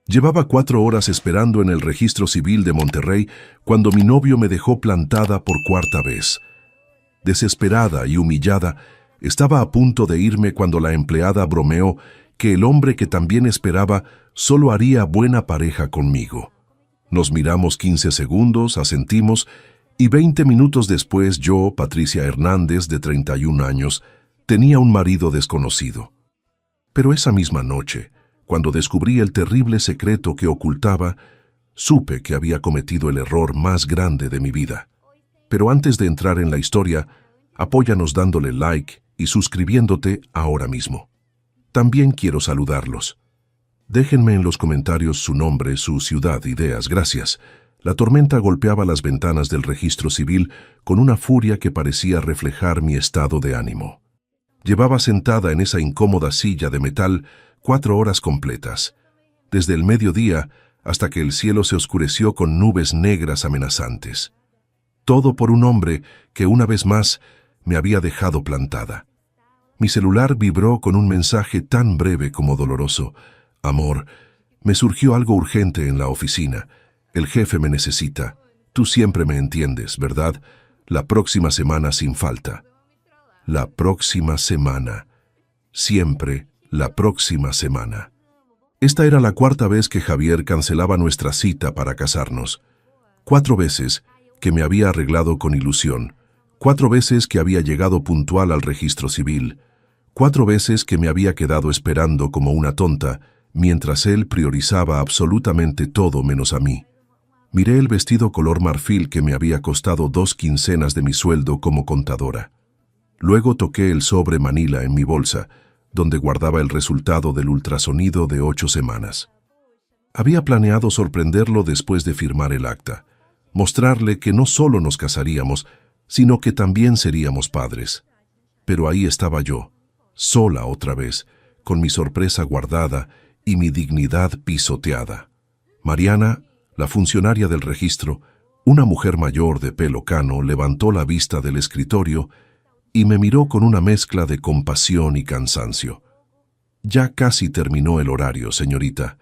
Llevaba 4 horas esperando en el registro civil de Monterrey cuando mi novio me dejó plantada por cuarta vez. Desesperada y humillada, estaba a punto de irme cuando la empleada bromeó que el hombre que también esperaba solo haría buena pareja conmigo. Nos miramos 15 segundos, asentimos, y 20 minutos después yo, Patricia Hernández, de 31 años, tenía un marido desconocido. Pero esa misma noche, cuando descubrí el terrible secreto que ocultaba, supe que había cometido el error más grande de mi vida. Pero antes de entrar en la historia, apóyanos dándole like y suscribiéndote ahora mismo. También quiero saludarlos. Déjenme en los comentarios su nombre, su ciudad, ideas, gracias. La tormenta golpeaba las ventanas del registro civil con una furia que parecía reflejar mi estado de ánimo. Llevaba sentada en esa incómoda silla de metal 4 horas completas, desde el mediodía hasta que el cielo se oscureció con nubes negras amenazantes. Todo por un hombre que una vez más me había dejado plantada. Mi celular vibró con un mensaje tan breve como doloroso. Amor, me surgió algo urgente en la oficina. El jefe me necesita. Tú siempre me entiendes, ¿verdad? La próxima semana sin falta. La próxima semana. Siempre la próxima semana. Esta era la 4ª vez que Javier cancelaba nuestra cita para casarnos. 4 veces que me había arreglado con ilusión. 4 veces que había llegado puntual al registro civil. 4 veces que me había quedado esperando como una tonta, mientras él priorizaba absolutamente todo menos a mí. Miré el vestido color marfil que me había costado 2 quincenas de mi sueldo como contadora. Luego toqué el sobre Manila en mi bolsa, donde guardaba el resultado del ultrasonido de 8 semanas. Había planeado sorprenderlo después de firmar el acta, mostrarle que no solo nos casaríamos, sino que también seríamos padres. Pero ahí estaba yo, sola otra vez, con mi sorpresa guardada y mi dignidad pisoteada. Mariana, la funcionaria del registro, una mujer mayor de pelo cano, levantó la vista del escritorio y me miró con una mezcla de compasión y cansancio. Ya casi terminó el horario, señorita.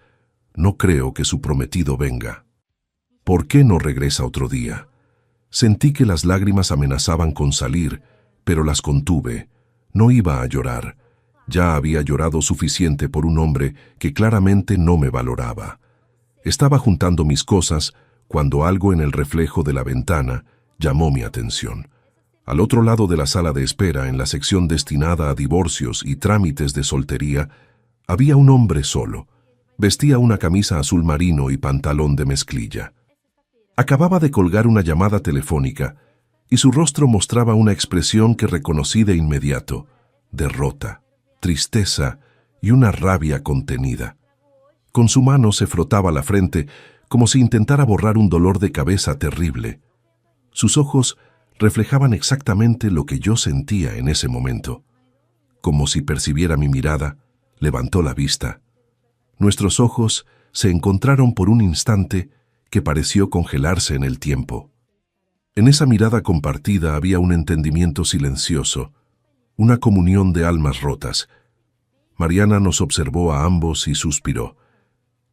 No creo que su prometido venga. ¿Por qué no regresa otro día? Sentí que las lágrimas amenazaban con salir, pero las contuve. No iba a llorar. Ya había llorado suficiente por un hombre que claramente no me valoraba. Estaba juntando mis cosas cuando algo en el reflejo de la ventana llamó mi atención. Al otro lado de la sala de espera, en la sección destinada a divorcios y trámites de soltería, había un hombre solo. Vestía una camisa azul marino y pantalón de mezclilla. Acababa de colgar una llamada telefónica y su rostro mostraba una expresión que reconocí de inmediato: derrota, tristeza y una rabia contenida. Con su mano se frotaba la frente como si intentara borrar un dolor de cabeza terrible. Sus ojos reflejaban exactamente lo que yo sentía en ese momento. Como si percibiera mi mirada, levantó la vista. Nuestros ojos se encontraron por un instante que pareció congelarse en el tiempo. En esa mirada compartida había un entendimiento silencioso, una comunión de almas rotas. Mariana nos observó a ambos y suspiró.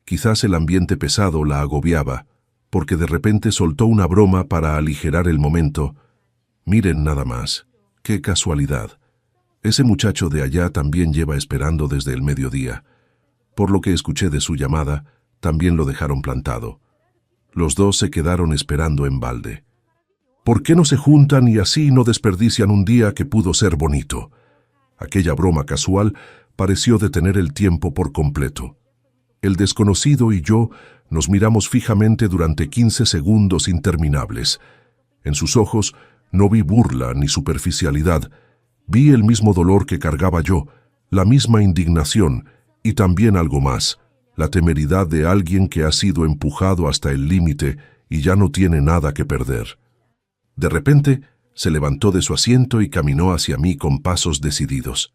Quizás el ambiente pesado la agobiaba, porque de repente soltó una broma para aligerar el momento. Miren nada más, qué casualidad. Ese muchacho de allá también lleva esperando desde el mediodía. Por lo que escuché de su llamada, también lo dejaron plantado. Los dos se quedaron esperando en balde. ¿Por qué no se juntan y así no desperdician un día que pudo ser bonito? Aquella broma casual pareció detener el tiempo por completo. El desconocido y yo nos miramos fijamente durante 15 segundos interminables. En sus ojos no vi burla ni superficialidad. Vi el mismo dolor que cargaba yo, la misma indignación y también algo más, la temeridad de alguien que ha sido empujado hasta el límite y ya no tiene nada que perder. De repente, se levantó de su asiento y caminó hacia mí con pasos decididos.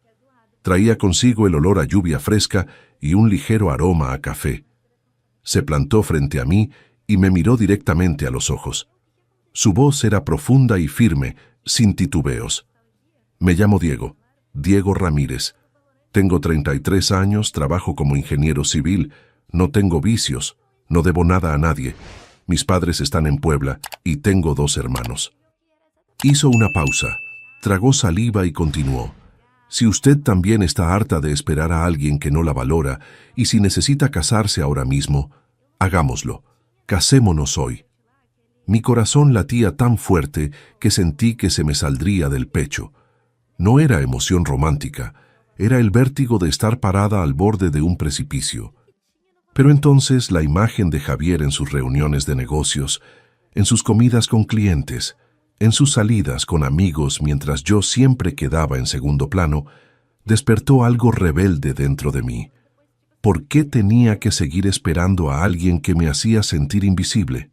Traía consigo el olor a lluvia fresca y un ligero aroma a café. Se plantó frente a mí y me miró directamente a los ojos. Su voz era profunda y firme, sin titubeos. Me llamo Diego, Diego Ramírez. Tengo 33 años, trabajo como ingeniero civil, No tengo vicios, no debo nada a nadie. Mis padres están en Puebla y tengo 2 hermanos. Hizo una pausa, tragó saliva y continuó. Si usted también está harta de esperar a alguien que no la valora y si necesita casarse ahora mismo, hagámoslo. Casémonos hoy. Mi corazón latía tan fuerte que sentí que se me saldría del pecho. No era emoción romántica, era el vértigo de estar parada al borde de un precipicio. Pero entonces la imagen de Javier en sus reuniones de negocios, en sus comidas con clientes, en sus salidas con amigos mientras yo siempre quedaba en segundo plano, despertó algo rebelde dentro de mí. ¿Por qué tenía que seguir esperando a alguien que me hacía sentir invisible?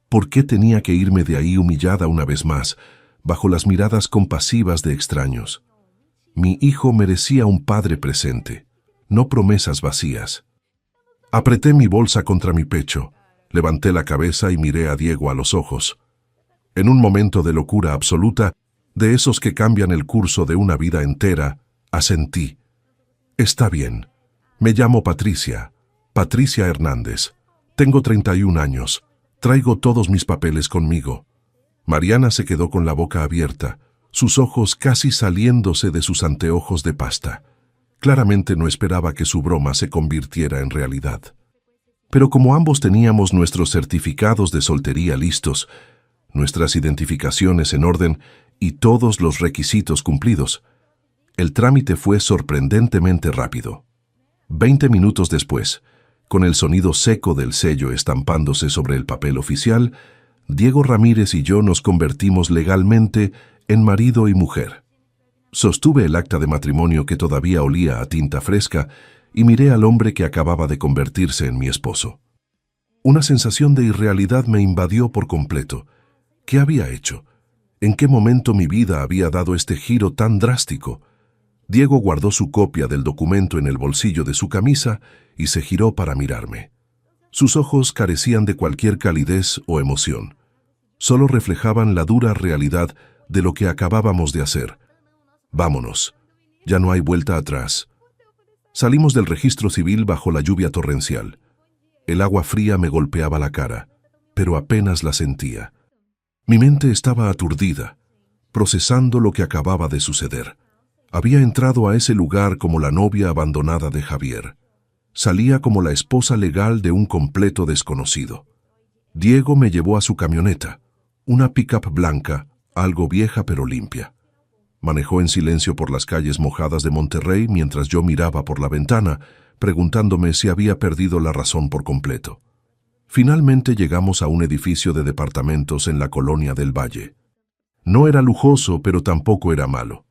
¿Por qué tenía que irme de ahí humillada una vez más, bajo las miradas compasivas de extraños? Mi hijo merecía un padre presente, no promesas vacías. Apreté mi bolsa contra mi pecho, levanté la cabeza y miré a Diego a los ojos. En un momento de locura absoluta, de esos que cambian el curso de una vida entera, asentí. Está bien. Me llamo Patricia, Patricia Hernández. Tengo 31 años. Traigo todos mis papeles conmigo. Mariana se quedó con la boca abierta, sus ojos casi saliéndose de sus anteojos de pasta. Claramente no esperaba que su broma se convirtiera en realidad. Pero como ambos teníamos nuestros certificados de soltería listos, nuestras identificaciones en orden y todos los requisitos cumplidos, el trámite fue sorprendentemente rápido. 20 minutos después, con el sonido seco del sello estampándose sobre el papel oficial, Diego Ramírez y yo nos convertimos legalmente en marido y mujer. Sostuve el acta de matrimonio que todavía olía a tinta fresca y miré al hombre que acababa de convertirse en mi esposo. Una sensación de irrealidad me invadió por completo. ¿Qué había hecho? ¿En qué momento mi vida había dado este giro tan drástico? Diego guardó su copia del documento en el bolsillo de su camisa y se giró para mirarme. Sus ojos carecían de cualquier calidez o emoción. Solo reflejaban la dura realidad de lo que acabábamos de hacer. Vámonos. Ya no hay vuelta atrás. Salimos del registro civil bajo la lluvia torrencial. El agua fría me golpeaba la cara, pero apenas la sentía. Mi mente estaba aturdida, procesando lo que acababa de suceder. Había entrado a ese lugar como la novia abandonada de Javier. Salía como la esposa legal de un completo desconocido. Diego me llevó a su camioneta, una pick-up blanca, algo vieja pero limpia. Manejó en silencio por las calles mojadas de Monterrey mientras yo miraba por la ventana, preguntándome si había perdido la razón por completo. Finalmente llegamos a un edificio de departamentos en la colonia del Valle. No era lujoso, pero tampoco era malo.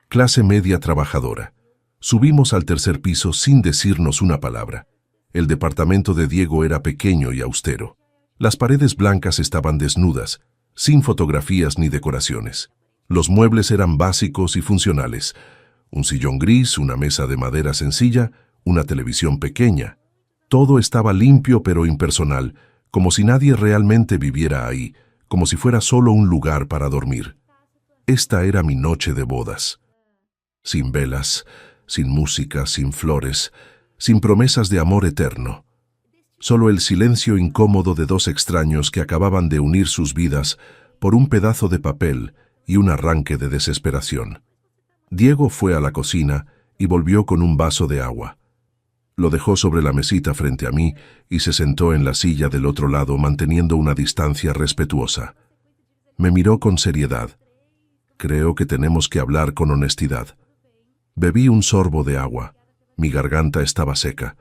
Clase media trabajadora. Subimos al tercer piso sin decirnos una palabra. El departamento de Diego era pequeño y austero. Las paredes blancas estaban desnudas, sin fotografías ni decoraciones. Los muebles eran básicos y funcionales. Un sillón gris, una mesa de madera sencilla, una televisión pequeña. Todo estaba limpio pero impersonal, como si nadie realmente viviera ahí, como si fuera solo un lugar para dormir. Esta era mi noche de bodas. Sin velas, sin música, sin flores, sin promesas de amor eterno. Solo el silencio incómodo de 2 extraños que acababan de unir sus vidas por un pedazo de papel y un arranque de desesperación. Diego fue a la cocina y volvió con un vaso de agua. Lo dejó sobre la mesita frente a mí y se sentó en la silla del otro lado manteniendo una distancia respetuosa. Me miró con seriedad. Creo que tenemos que hablar con honestidad. Bebí un sorbo de agua. Mi garganta estaba seca.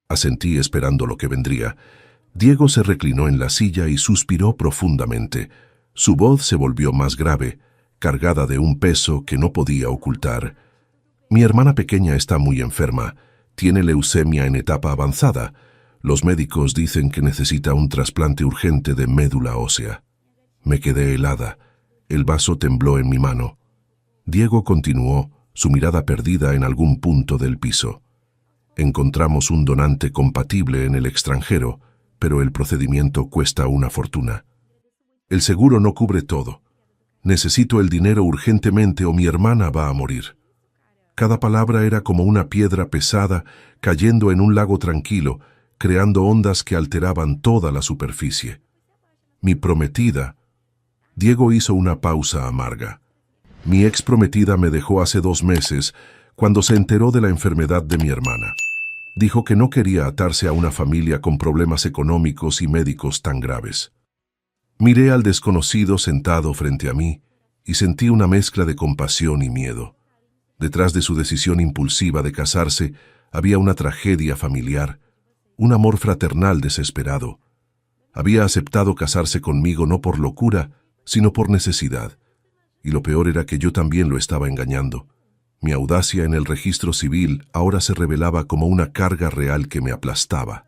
Asentí esperando lo que vendría. Diego se reclinó en la silla y suspiró profundamente. Su voz se volvió más grave, cargada de un peso que no podía ocultar. Mi hermana pequeña está muy enferma. Tiene leucemia en etapa avanzada. Los médicos dicen que necesita un trasplante urgente de médula ósea. Me quedé helada. El vaso tembló en mi mano. Diego continuó, su mirada perdida en algún punto del piso. Encontramos un donante compatible en el extranjero, pero el procedimiento cuesta una fortuna. El seguro no cubre todo. Necesito el dinero urgentemente o mi hermana va a morir. Cada palabra era como una piedra pesada cayendo en un lago tranquilo creando ondas que alteraban toda la superficie. Mi prometida. Diego hizo una pausa amarga. Mi ex prometida me dejó hace 2 meses cuando se enteró de la enfermedad de mi hermana. Dijo que no quería atarse a una familia con problemas económicos y médicos tan graves. Miré al desconocido sentado frente a mí y sentí una mezcla de compasión y miedo. Detrás de su decisión impulsiva de casarse había una tragedia familiar, un amor fraternal desesperado. Había aceptado casarse conmigo no por locura, sino por necesidad. Y lo peor era que yo también lo estaba engañando. Mi audacia en el registro civil ahora se revelaba como una carga real que me aplastaba.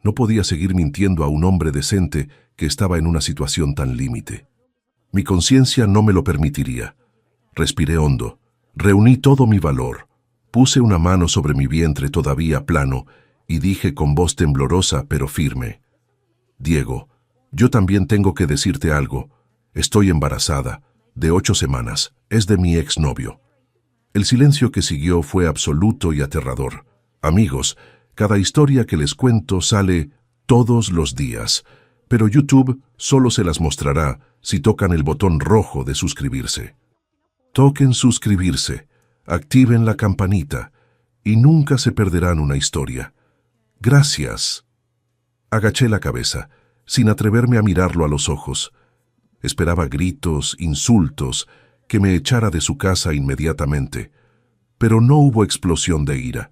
No podía seguir mintiendo a un hombre decente que estaba en una situación tan límite. Mi conciencia no me lo permitiría. Respiré hondo, reuní todo mi valor, puse una mano sobre mi vientre todavía plano y dije con voz temblorosa pero firme: Diego, yo también tengo que decirte algo. Estoy embarazada, de 8 semanas, es de mi exnovio. El silencio que siguió fue absoluto y aterrador. Amigos, cada historia que les cuento sale todos los días, pero YouTube solo se las mostrará si tocan el botón rojo de suscribirse. Toquen suscribirse, activen la campanita y nunca se perderán una historia. Gracias. Agaché la cabeza, sin atreverme a mirarlo a los ojos. Esperaba gritos, insultos, que me echara de su casa inmediatamente, pero no hubo explosión de ira,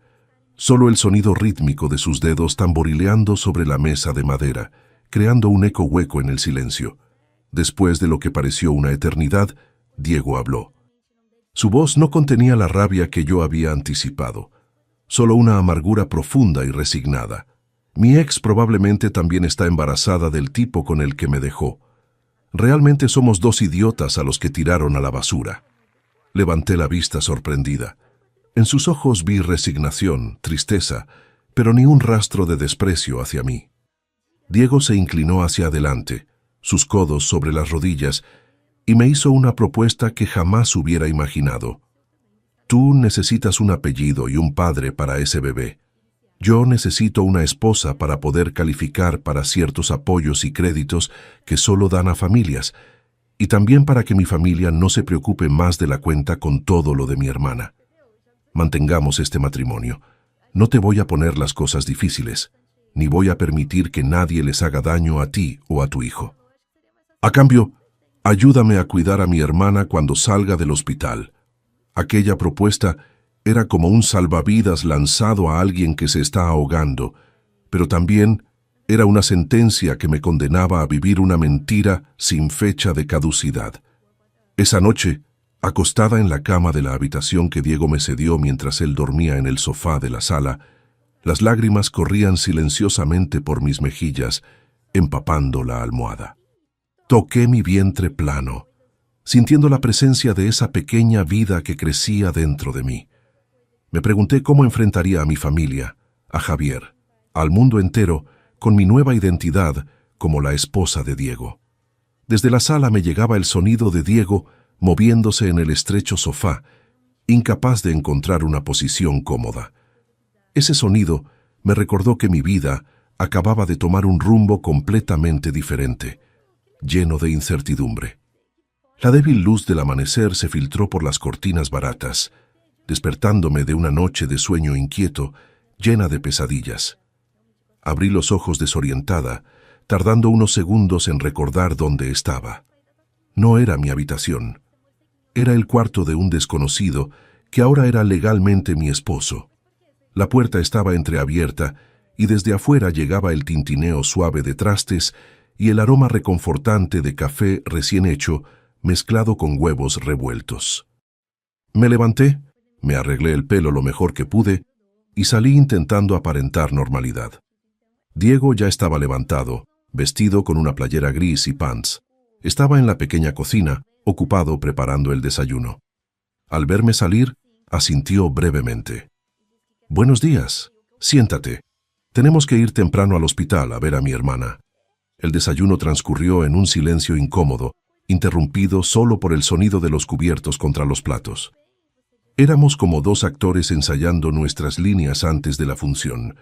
solo el sonido rítmico de sus dedos tamborileando sobre la mesa de madera, creando un eco hueco en el silencio. Después de lo que pareció una eternidad, Diego habló. Su voz no contenía la rabia que yo había anticipado, solo una amargura profunda y resignada. Mi ex probablemente también está embarazada del tipo con el que me dejó. Realmente somos 2 idiotas a los que tiraron a la basura. Levanté la vista sorprendida. En sus ojos vi resignación, tristeza, pero ni un rastro de desprecio hacia mí. Diego se inclinó hacia adelante, sus codos sobre las rodillas, y me hizo una propuesta que jamás hubiera imaginado. Tú necesitas un apellido y un padre para ese bebé. Yo necesito una esposa para poder calificar para ciertos apoyos y créditos que solo dan a familias, y también para que mi familia no se preocupe más de la cuenta con todo lo de mi hermana. Mantengamos este matrimonio. No te voy a poner las cosas difíciles, ni voy a permitir que nadie les haga daño a ti o a tu hijo. A cambio, ayúdame a cuidar a mi hermana cuando salga del hospital. Aquella propuesta era como un salvavidas lanzado a alguien que se está ahogando, pero también era una sentencia que me condenaba a vivir una mentira sin fecha de caducidad. Esa noche, acostada en la cama de la habitación que Diego me cedió mientras él dormía en el sofá de la sala, las lágrimas corrían silenciosamente por mis mejillas, empapando la almohada. Toqué mi vientre plano, sintiendo la presencia de esa pequeña vida que crecía dentro de mí. Me pregunté cómo enfrentaría a mi familia, a Javier, al mundo entero, con mi nueva identidad como la esposa de Diego. Desde la sala me llegaba el sonido de Diego moviéndose en el estrecho sofá, incapaz de encontrar una posición cómoda. Ese sonido me recordó que mi vida acababa de tomar un rumbo completamente diferente, lleno de incertidumbre. La débil luz del amanecer se filtró por las cortinas baratas, despertándome de una noche de sueño inquieto, llena de pesadillas. Abrí los ojos desorientada, tardando unos segundos en recordar dónde estaba. No era mi habitación. Era el cuarto de un desconocido que ahora era legalmente mi esposo. La puerta estaba entreabierta y desde afuera llegaba el tintineo suave de trastes y el aroma reconfortante de café recién hecho mezclado con huevos revueltos. Me levanté, me arreglé el pelo lo mejor que pude y salí intentando aparentar normalidad. Diego ya estaba levantado, vestido con una playera gris y pants. Estaba en la pequeña cocina, ocupado preparando el desayuno. Al verme salir, asintió brevemente. «Buenos días. Siéntate. Tenemos que ir temprano al hospital a ver a mi hermana». El desayuno transcurrió en un silencio incómodo, interrumpido solo por el sonido de los cubiertos contra los platos. Éramos como 2 actores ensayando nuestras líneas antes de la función.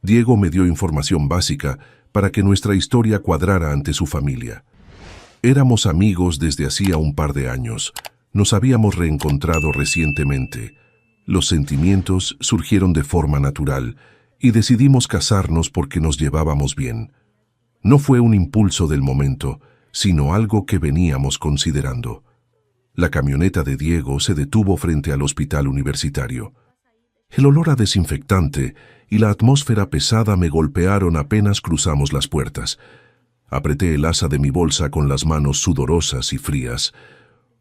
Diego me dio información básica para que nuestra historia cuadrara ante su familia. Éramos amigos desde hacía un par de años. Nos habíamos reencontrado recientemente. Los sentimientos surgieron de forma natural y decidimos casarnos porque nos llevábamos bien. No fue un impulso del momento, sino algo que veníamos considerando. La camioneta de Diego se detuvo frente al hospital universitario. El olor a desinfectante y la atmósfera pesada me golpearon apenas cruzamos las puertas. Apreté el asa de mi bolsa con las manos sudorosas y frías.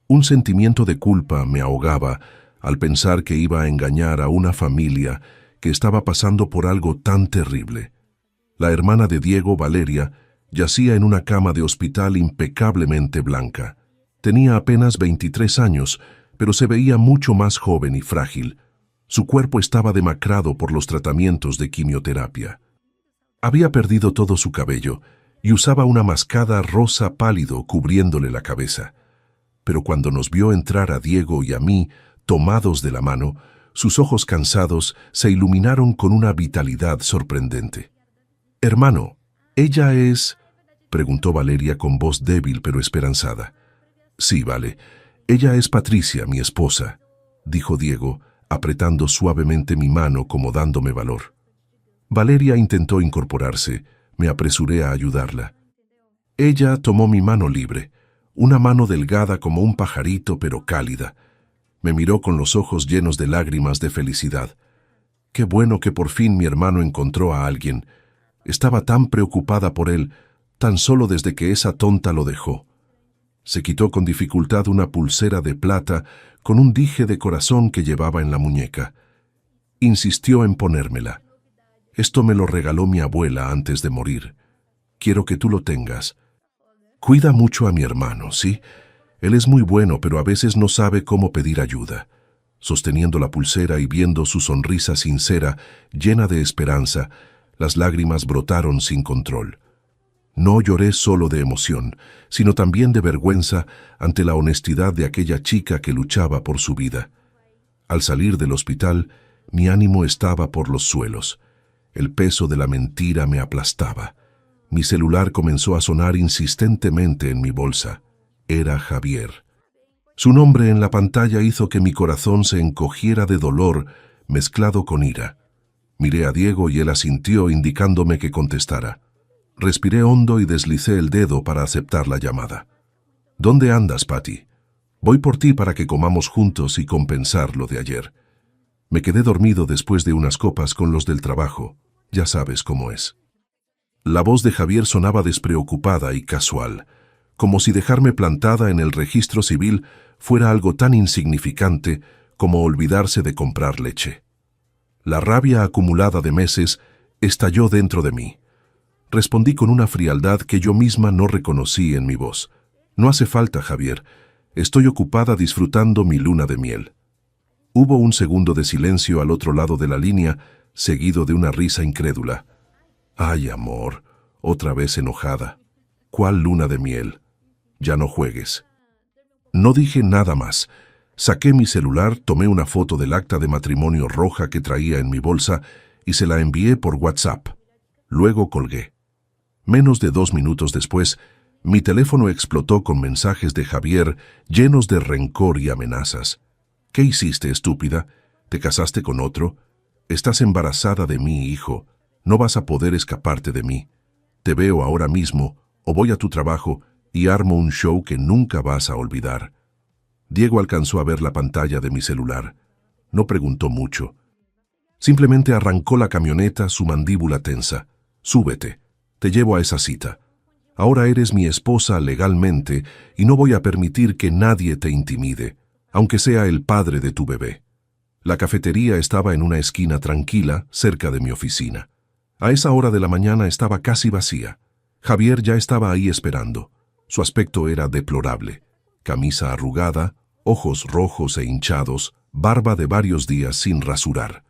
Un sentimiento de culpa me ahogaba al pensar que iba a engañar a una familia que estaba pasando por algo tan terrible. La hermana de Diego, Valeria, yacía en una cama de hospital impecablemente blanca. Tenía apenas 23 años, pero se veía mucho más joven y frágil. Su cuerpo estaba demacrado por los tratamientos de quimioterapia. Había perdido todo su cabello y usaba una mascada rosa pálido cubriéndole la cabeza. Pero cuando nos vio entrar a Diego y a mí, tomados de la mano, sus ojos cansados se iluminaron con una vitalidad sorprendente. «Hermano, ¿ella es...?» preguntó Valeria con voz débil pero esperanzada. «Sí, vale. Ella es Patricia, mi esposa», dijo Diego, apretando suavemente mi mano como dándome valor. Valeria intentó incorporarse. Me apresuré a ayudarla. Ella tomó mi mano libre, una mano delgada como un pajarito pero cálida. Me miró con los ojos llenos de lágrimas de felicidad. Qué bueno que por fin mi hermano encontró a alguien. Estaba tan preocupada por él, tan solo desde que esa tonta lo dejó. Se quitó con dificultad una pulsera de plata con un dije de corazón que llevaba en la muñeca. Insistió en ponérmela. Esto me lo regaló mi abuela antes de morir. Quiero que tú lo tengas. Cuida mucho a mi hermano, ¿sí? Él es muy bueno, pero a veces no sabe cómo pedir ayuda. Sosteniendo la pulsera y viendo su sonrisa sincera, llena de esperanza, las lágrimas brotaron sin control. No lloré solo de emoción, sino también de vergüenza ante la honestidad de aquella chica que luchaba por su vida. Al salir del hospital, mi ánimo estaba por los suelos. El peso de la mentira me aplastaba. Mi celular comenzó a sonar insistentemente en mi bolsa. Era Javier. Su nombre en la pantalla hizo que mi corazón se encogiera de dolor mezclado con ira. Miré a Diego y él asintió indicándome que contestara. Respiré hondo y deslicé el dedo para aceptar la llamada. ¿Dónde andas, Patty? Voy por ti para que comamos juntos y compensar lo de ayer. Me quedé dormido después de unas copas con los del trabajo. Ya sabes cómo es. La voz de Javier sonaba despreocupada y casual, como si dejarme plantada en el registro civil fuera algo tan insignificante como olvidarse de comprar leche. La rabia acumulada de meses estalló dentro de mí. Respondí con una frialdad que yo misma no reconocí en mi voz. No hace falta, Javier. Estoy ocupada disfrutando mi luna de miel. Hubo un segundo de silencio al otro lado de la línea, seguido de una risa incrédula. Ay, amor, otra vez enojada. ¿Cuál luna de miel? Ya no juegues. No dije nada más. Saqué mi celular, tomé una foto del acta de matrimonio roja que traía en mi bolsa y se la envié por WhatsApp. Luego colgué. Menos de 2 minutos después, mi teléfono explotó con mensajes de Javier llenos de rencor y amenazas. ¿Qué hiciste, estúpida? ¿Te casaste con otro? Estás embarazada de mí, hijo. No vas a poder escaparte de mí. Te veo ahora mismo, o voy a tu trabajo y armo un show que nunca vas a olvidar. Diego alcanzó a ver la pantalla de mi celular. No preguntó mucho. Simplemente arrancó la camioneta, su mandíbula tensa. Súbete. Te llevo a esa cita. Ahora eres mi esposa legalmente y no voy a permitir que nadie te intimide, aunque sea el padre de tu bebé. La cafetería estaba en una esquina tranquila, cerca de mi oficina. A esa hora de la mañana estaba casi vacía. Javier ya estaba ahí esperando. Su aspecto era deplorable. Camisa arrugada, ojos rojos e hinchados, barba de varios días sin rasurar.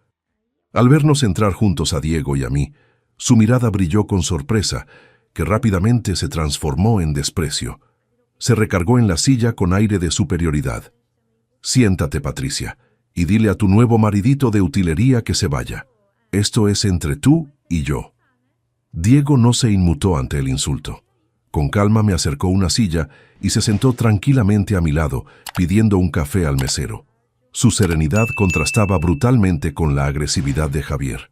Al vernos entrar juntos a Diego y a mí, su mirada brilló con sorpresa, que rápidamente se transformó en desprecio. Se recargó en la silla con aire de superioridad. Siéntate, Patricia, y dile a tu nuevo maridito de utilería que se vaya. Esto es entre tú y yo. Diego no se inmutó ante el insulto. Con calma me acercó una silla y se sentó tranquilamente a mi lado, pidiendo un café al mesero. Su serenidad contrastaba brutalmente con la agresividad de Javier.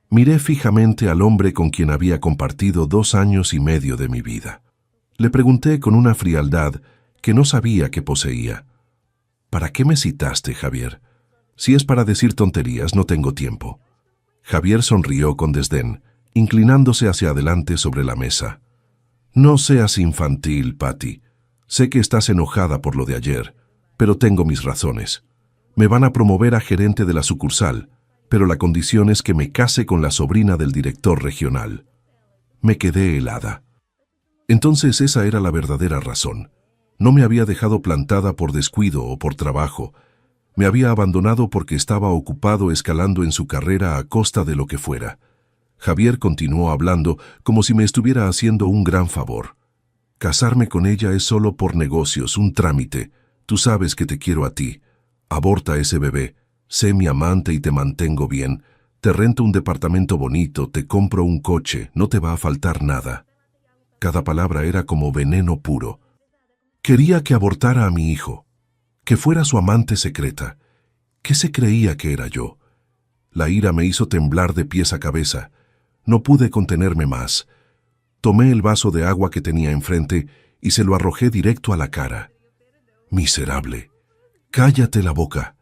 Miré fijamente al hombre con quien había compartido 2 años y medio de mi vida. Le pregunté con una frialdad que no sabía que poseía. ¿Para qué me citaste, Javier? Si es para decir tonterías, no tengo tiempo. Javier sonrió con desdén, inclinándose hacia adelante sobre la mesa. No seas infantil, Patty. Sé que estás enojada por lo de ayer, pero tengo mis razones. Me van a promover a gerente de la sucursal, pero la condición es que me case con la sobrina del director regional. Me quedé helada. Entonces esa era la verdadera razón. No me había dejado plantada por descuido o por trabajo. Me había abandonado porque estaba ocupado escalando en su carrera a costa de lo que fuera. Javier continuó hablando como si me estuviera haciendo un gran favor. Casarme con ella es solo por negocios, un trámite. Tú sabes que te quiero a ti. Aborta ese bebé. Sé mi amante y te mantengo bien. Te rento un departamento bonito, te compro un coche, no te va a faltar nada. Cada palabra era como veneno puro. Quería que abortara a mi hijo, que fuera su amante secreta. ¿Qué se creía que era yo? La ira me hizo temblar de pies a cabeza. No pude contenerme más. Tomé el vaso de agua que tenía enfrente y se lo arrojé directo a la cara. Miserable. Cállate la boca.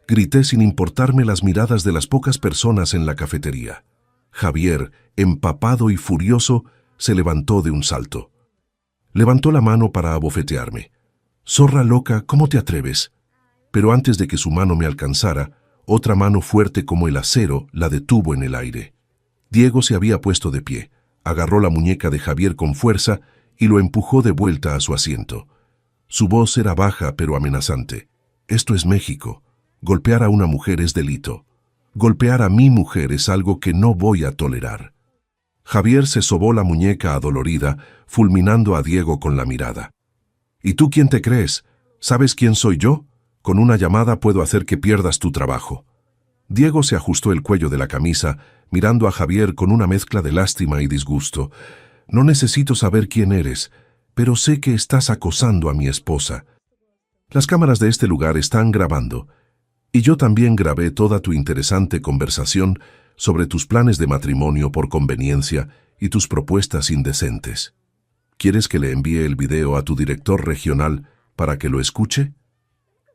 Grité sin importarme las miradas de las pocas personas en la cafetería. Javier, empapado y furioso, se levantó de un salto. Levantó la mano para abofetearme. «Zorra loca, ¿cómo te atreves?» Pero antes de que su mano me alcanzara, otra mano fuerte como el acero la detuvo en el aire. Diego se había puesto de pie, agarró la muñeca de Javier con fuerza y lo empujó de vuelta a su asiento. Su voz era baja pero amenazante. «Esto es México. Golpear a una mujer es delito. Golpear a mi mujer es algo que no voy a tolerar». Javier se sobó la muñeca adolorida, fulminando a Diego con la mirada. «¿Y tú quién te crees? ¿Sabes quién soy yo? Con una llamada puedo hacer que pierdas tu trabajo». Diego se ajustó el cuello de la camisa, mirando a Javier con una mezcla de lástima y disgusto. «No necesito saber quién eres, pero sé que estás acosando a mi esposa. Las cámaras de este lugar están grabando, y yo también grabé toda tu interesante conversación sobre tus planes de matrimonio por conveniencia y tus propuestas indecentes. ¿Quieres que le envíe el video a tu director regional para que lo escuche?»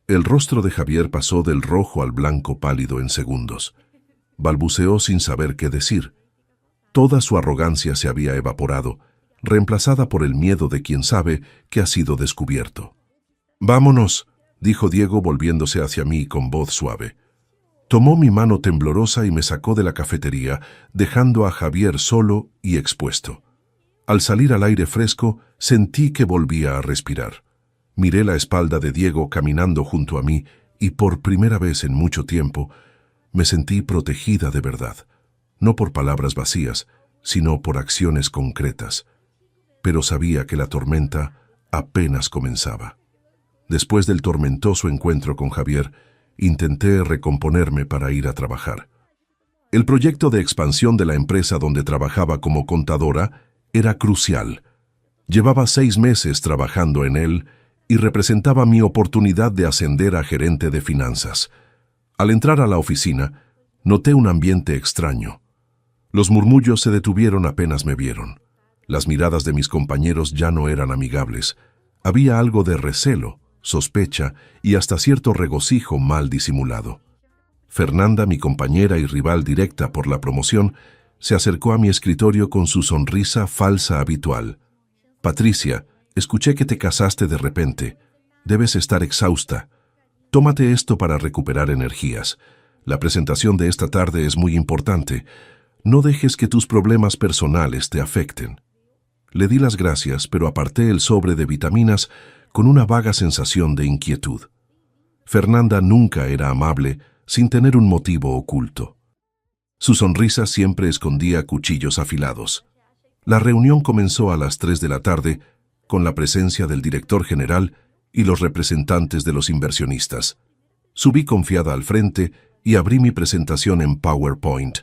El rostro de Javier pasó del rojo al blanco pálido en segundos. Balbuceó sin saber qué decir. Toda su arrogancia se había evaporado, reemplazada por el miedo de quien sabe que ha sido descubierto. «Vámonos», dijo Diego volviéndose hacia mí con voz suave. Tomó mi mano temblorosa y me sacó de la cafetería, dejando a Javier solo y expuesto. Al salir al aire fresco, sentí que volvía a respirar. Miré la espalda de Diego caminando junto a mí y por primera vez en mucho tiempo me sentí protegida de verdad, no por palabras vacías, sino por acciones concretas. Pero sabía que la tormenta apenas comenzaba. Después del tormentoso encuentro con Javier, intenté recomponerme para ir a trabajar. El proyecto de expansión de la empresa donde trabajaba como contadora era crucial. Llevaba 6 meses trabajando en él y representaba mi oportunidad de ascender a gerente de finanzas. Al entrar a la oficina, noté un ambiente extraño. Los murmullos se detuvieron apenas me vieron. Las miradas de mis compañeros ya no eran amigables. Había algo de recelo, sospecha y hasta cierto regocijo mal disimulado. Fernanda, mi compañera y rival directa por la promoción, se acercó a mi escritorio con su sonrisa falsa habitual. «Patricia, escuché que te casaste de repente. Debes estar exhausta. Tómate esto para recuperar energías. La presentación de esta tarde es muy importante. No dejes que tus problemas personales te afecten». Le di las gracias, pero aparté el sobre de vitaminas con una vaga sensación de inquietud. Fernanda nunca era amable sin tener un motivo oculto. Su sonrisa siempre escondía cuchillos afilados. La reunión comenzó a las 3 de la tarde con la presencia del director general y los representantes de los inversionistas. Subí confiada al frente y abrí mi presentación en PowerPoint.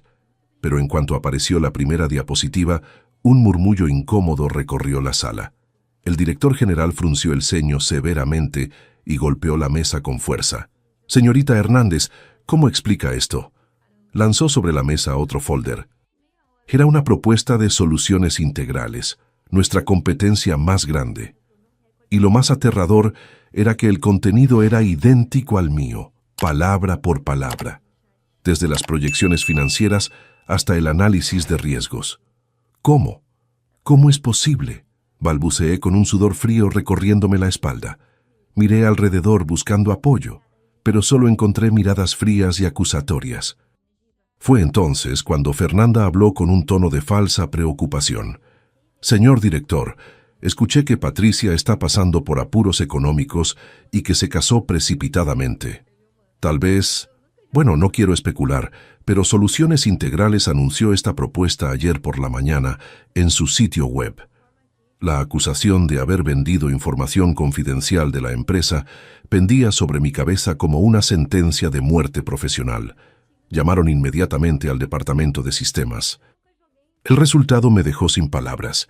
pero en cuanto apareció la primera diapositiva, un murmullo incómodo recorrió la sala. El director general frunció el ceño severamente y golpeó la mesa con fuerza. «Señorita Hernández, ¿cómo explica esto?». Lanzó sobre la mesa otro folder. Era una propuesta de soluciones integrales, nuestra competencia más grande. Y lo más aterrador era que el contenido era idéntico al mío, palabra por palabra, desde las proyecciones financieras hasta el análisis de riesgos. «¿Cómo? ¿Cómo es posible?», balbuceé con un sudor frío recorriéndome la espalda. Miré alrededor buscando apoyo, pero solo encontré miradas frías y acusatorias. Fue entonces cuando Fernanda habló con un tono de falsa preocupación. «Señor director, escuché que Patricia está pasando por apuros económicos y que se casó precipitadamente. Tal vez... Bueno, no quiero especular, pero Soluciones Integrales anunció esta propuesta ayer por la mañana en su sitio web. La acusación de haber vendido información confidencial de la empresa pendía sobre mi cabeza como una sentencia de muerte profesional. Llamaron inmediatamente al departamento de sistemas. El resultado me dejó sin palabras.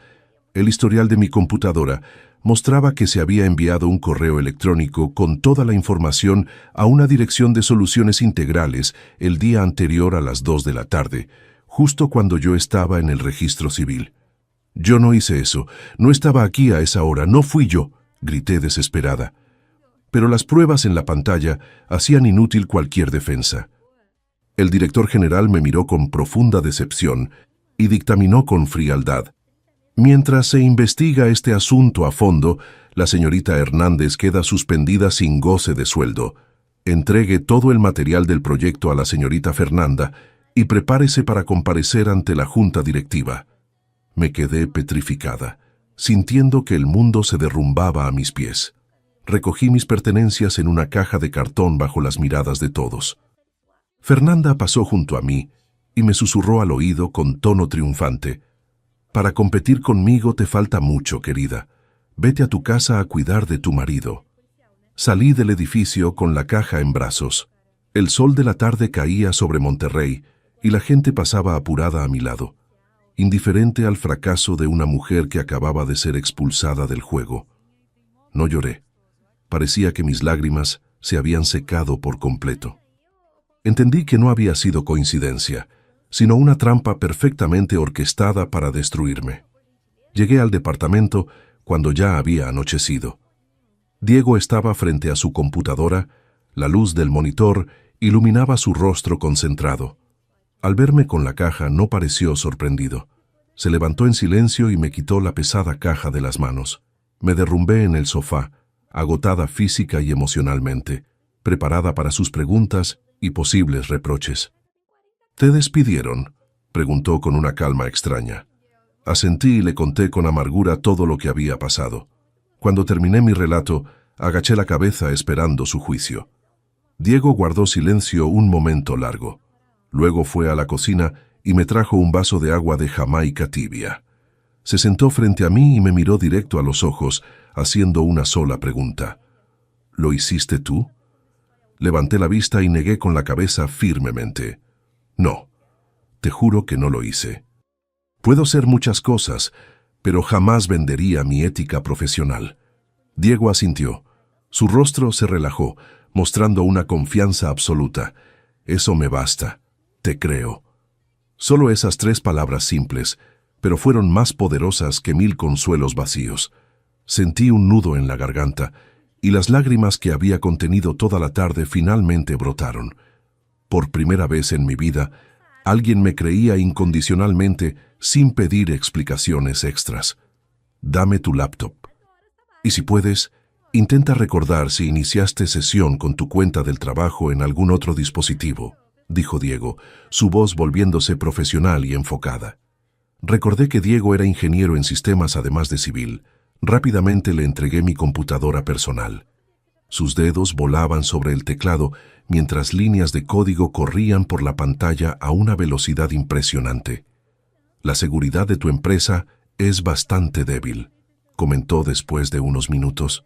El historial de mi computadora mostraba que se había enviado un correo electrónico con toda la información a una dirección de Soluciones Integrales el día anterior a las 2 de la tarde, justo cuando yo estaba en el registro civil. «Yo no hice eso, no estaba aquí a esa hora, no fui yo», grité desesperada. Pero las pruebas en la pantalla hacían inútil cualquier defensa. El director general me miró con profunda decepción y dictaminó con frialdad: «Mientras se investiga este asunto a fondo, la señorita Hernández queda suspendida sin goce de sueldo. Entregue todo el material del proyecto a la señorita Fernanda y prepárese para comparecer ante la junta directiva». Me quedé petrificada, sintiendo que el mundo se derrumbaba a mis pies. Recogí mis pertenencias en una caja de cartón bajo las miradas de todos. Fernanda pasó junto a mí y me susurró al oído con tono triunfante: «Para competir conmigo te falta mucho, querida. Vete a tu casa a cuidar de tu marido». Salí del edificio con la caja en brazos. El sol de la tarde caía sobre Monterrey y la gente pasaba apurada a mi lado, indiferente al fracaso de una mujer que acababa de ser expulsada del juego. No lloré. Parecía que mis lágrimas se habían secado por completo. Entendí que no había sido coincidencia, sino una trampa perfectamente orquestada para destruirme. Llegué al departamento cuando ya había anochecido. Diego estaba frente a su computadora, la luz del monitor iluminaba su rostro concentrado. Al verme con la caja no pareció sorprendido. Se levantó en silencio y me quitó la pesada caja de las manos. Me derrumbé en el sofá, agotada física y emocionalmente, preparada para sus preguntas y posibles reproches. «¿Te despidieron?», preguntó con una calma extraña. Asentí y le conté con amargura todo lo que había pasado. Cuando terminé mi relato, agaché la cabeza esperando su juicio. Diego guardó silencio un momento largo. Luego fue a la cocina y me trajo un vaso de agua de Jamaica tibia. Se sentó frente a mí y me miró directo a los ojos, haciendo una sola pregunta: «¿Lo hiciste tú?». Levanté la vista y negué con la cabeza firmemente: «No, te juro que no lo hice. Puedo ser muchas cosas, pero jamás vendería mi ética profesional». Diego asintió. Su rostro se relajó, mostrando una confianza absoluta. «Eso me basta. Te creo». Solo esas 3 palabras simples, pero fueron más poderosas que 1000 consuelos vacíos. Sentí un nudo en la garganta, y las lágrimas que había contenido toda la tarde finalmente brotaron. Por primera vez en mi vida, alguien me creía incondicionalmente sin pedir explicaciones extras. «Dame tu laptop. Y si puedes, intenta recordar si iniciaste sesión con tu cuenta del trabajo en algún otro dispositivo», dijo Diego, su voz volviéndose profesional y enfocada. Recordé que Diego era ingeniero en sistemas además de civil. Rápidamente le entregué mi computadora personal. Sus dedos volaban sobre el teclado mientras líneas de código corrían por la pantalla a una velocidad impresionante. «La seguridad de tu empresa es bastante débil», comentó después de unos minutos.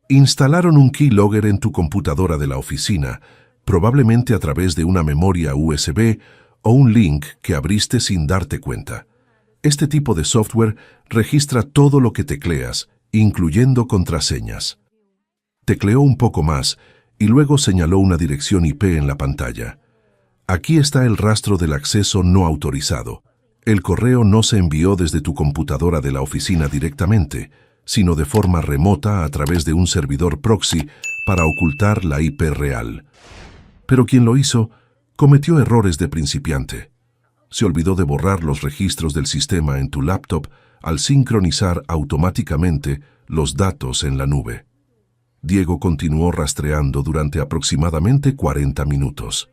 «Instalaron un keylogger en tu computadora de la oficina, probablemente a través de una memoria USB o un link que abriste sin darte cuenta. Este tipo de software registra todo lo que tecleas, incluyendo contraseñas. Tecleó un poco más y luego señaló una dirección IP en la pantalla. Aquí está el rastro del acceso no autorizado. El correo no se envió desde tu computadora de la oficina directamente, sino de forma remota a través de un servidor proxy para ocultar la IP real. Pero quien lo hizo cometió errores de principiante. Se olvidó de borrar los registros del sistema en tu laptop al sincronizar automáticamente los datos en la nube. Diego continuó rastreando durante aproximadamente 40 minutos.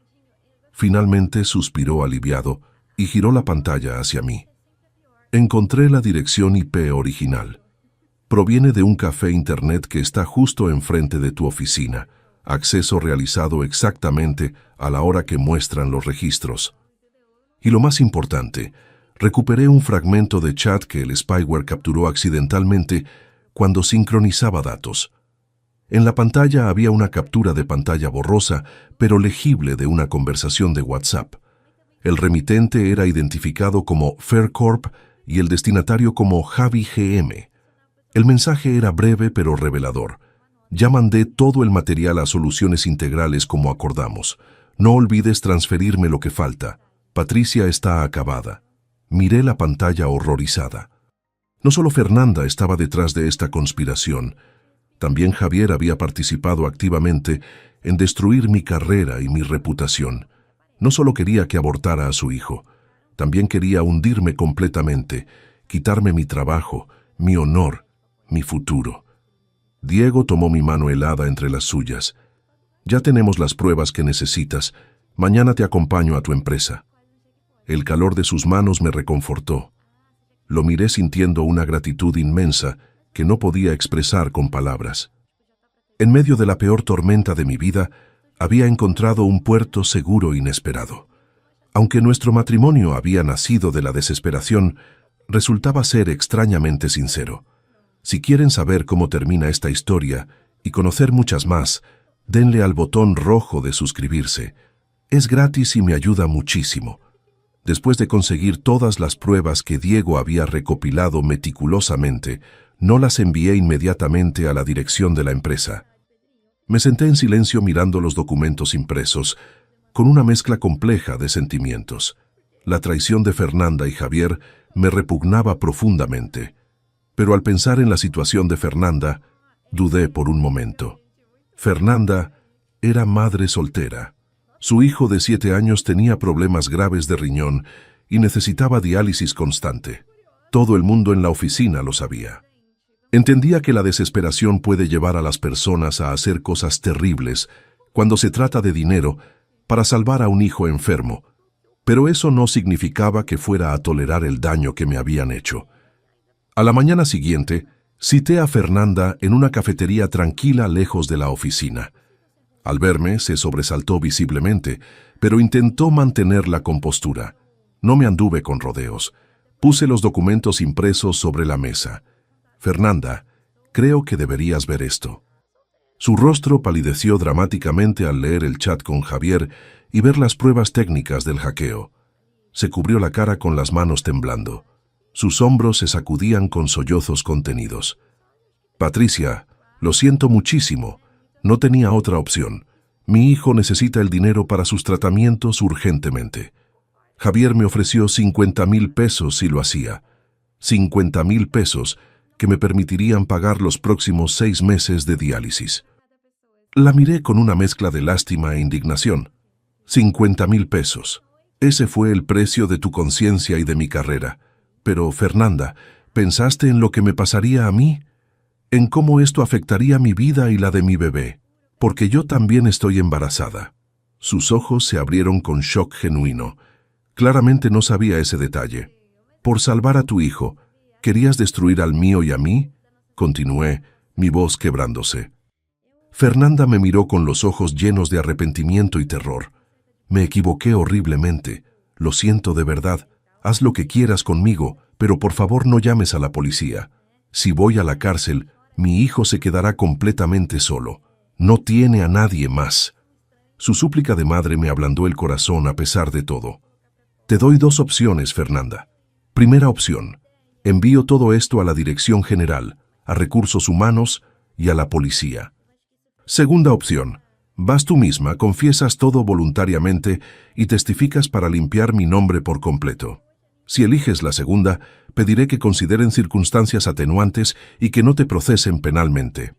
Finalmente suspiró aliviado y giró la pantalla hacia mí. Encontré la dirección IP original. Proviene de un café internet que está justo enfrente de tu oficina. Acceso realizado exactamente a la hora que muestran los registros. Y lo más importante, recuperé un fragmento de chat que el spyware capturó accidentalmente cuando sincronizaba datos. En la pantalla había una captura de pantalla borrosa, pero legible de una conversación de WhatsApp. El remitente era identificado como Faircorp y el destinatario como Javi GM. El mensaje era breve pero revelador. Ya mandé todo el material a Soluciones Integrales como acordamos. No olvides transferirme lo que falta. Patricia está acabada. Miré la pantalla horrorizada. No solo Fernanda estaba detrás de esta conspiración. También Javier había participado activamente en destruir mi carrera y mi reputación. No solo quería que abortara a su hijo, también quería hundirme completamente, quitarme mi trabajo, mi honor, mi futuro. Diego tomó mi mano helada entre las suyas. Ya tenemos las pruebas que necesitas. Mañana te acompaño a tu empresa. El calor de sus manos me reconfortó. Lo miré sintiendo una gratitud inmensa que no podía expresar con palabras. En medio de la peor tormenta de mi vida, había encontrado un puerto seguro e inesperado. Aunque nuestro matrimonio había nacido de la desesperación, resultaba ser extrañamente sincero. Si quieren saber cómo termina esta historia y conocer muchas más, denle al botón rojo de suscribirse. Es gratis y me ayuda muchísimo. Después de conseguir todas las pruebas que Diego había recopilado meticulosamente, no las envié inmediatamente a la dirección de la empresa. Me senté en silencio mirando los documentos impresos, con una mezcla compleja de sentimientos. La traición de Fernanda y Javier me repugnaba profundamente, pero al pensar en la situación de Fernanda, dudé por un momento. Fernanda era madre soltera. Su hijo de 7 años tenía problemas graves de riñón y necesitaba diálisis constante. Todo el mundo en la oficina lo sabía. Entendía que la desesperación puede llevar a las personas a hacer cosas terribles cuando se trata de dinero para salvar a un hijo enfermo, pero eso no significaba que fuera a tolerar el daño que me habían hecho. A la mañana siguiente, cité a Fernanda en una cafetería tranquila lejos de la oficina. Al verme, se sobresaltó visiblemente, pero intentó mantener la compostura. No me anduve con rodeos. Puse los documentos impresos sobre la mesa. Fernanda, creo que deberías ver esto. Su rostro palideció dramáticamente al leer el chat con Javier y ver las pruebas técnicas del hackeo. Se cubrió la cara con las manos temblando. Sus hombros se sacudían con sollozos contenidos. Patricia, lo siento muchísimo. No tenía otra opción. Mi hijo necesita el dinero para sus tratamientos urgentemente. Javier me ofreció 50,000 pesos si lo hacía. 50,000 pesos que me permitirían pagar los próximos 6 meses de diálisis. La miré con una mezcla de lástima e indignación. 50,000 pesos. Ese fue el precio de tu conciencia y de mi carrera. Pero, Fernanda, ¿pensaste en lo que me pasaría a mí? ¿En cómo esto afectaría mi vida y la de mi bebé? Porque yo también estoy embarazada. Sus ojos se abrieron con shock genuino. Claramente no sabía ese detalle. Por salvar a tu hijo, ¿querías destruir al mío y a mí? Continué, mi voz quebrándose. Fernanda me miró con los ojos llenos de arrepentimiento y terror. Me equivoqué horriblemente. Lo siento de verdad. Haz lo que quieras conmigo, pero por favor no llames a la policía. Si voy a la cárcel, mi hijo se quedará completamente solo. No tiene a nadie más. Su súplica de madre me ablandó el corazón a pesar de todo. Te doy dos opciones, Fernanda. Primera opción, envío todo esto a la Dirección General, a Recursos Humanos y a la policía. Segunda opción, vas tú misma, confiesas todo voluntariamente y testificas para limpiar mi nombre por completo. Si eliges la segunda, pediré que consideren circunstancias atenuantes y que no te procesen penalmente.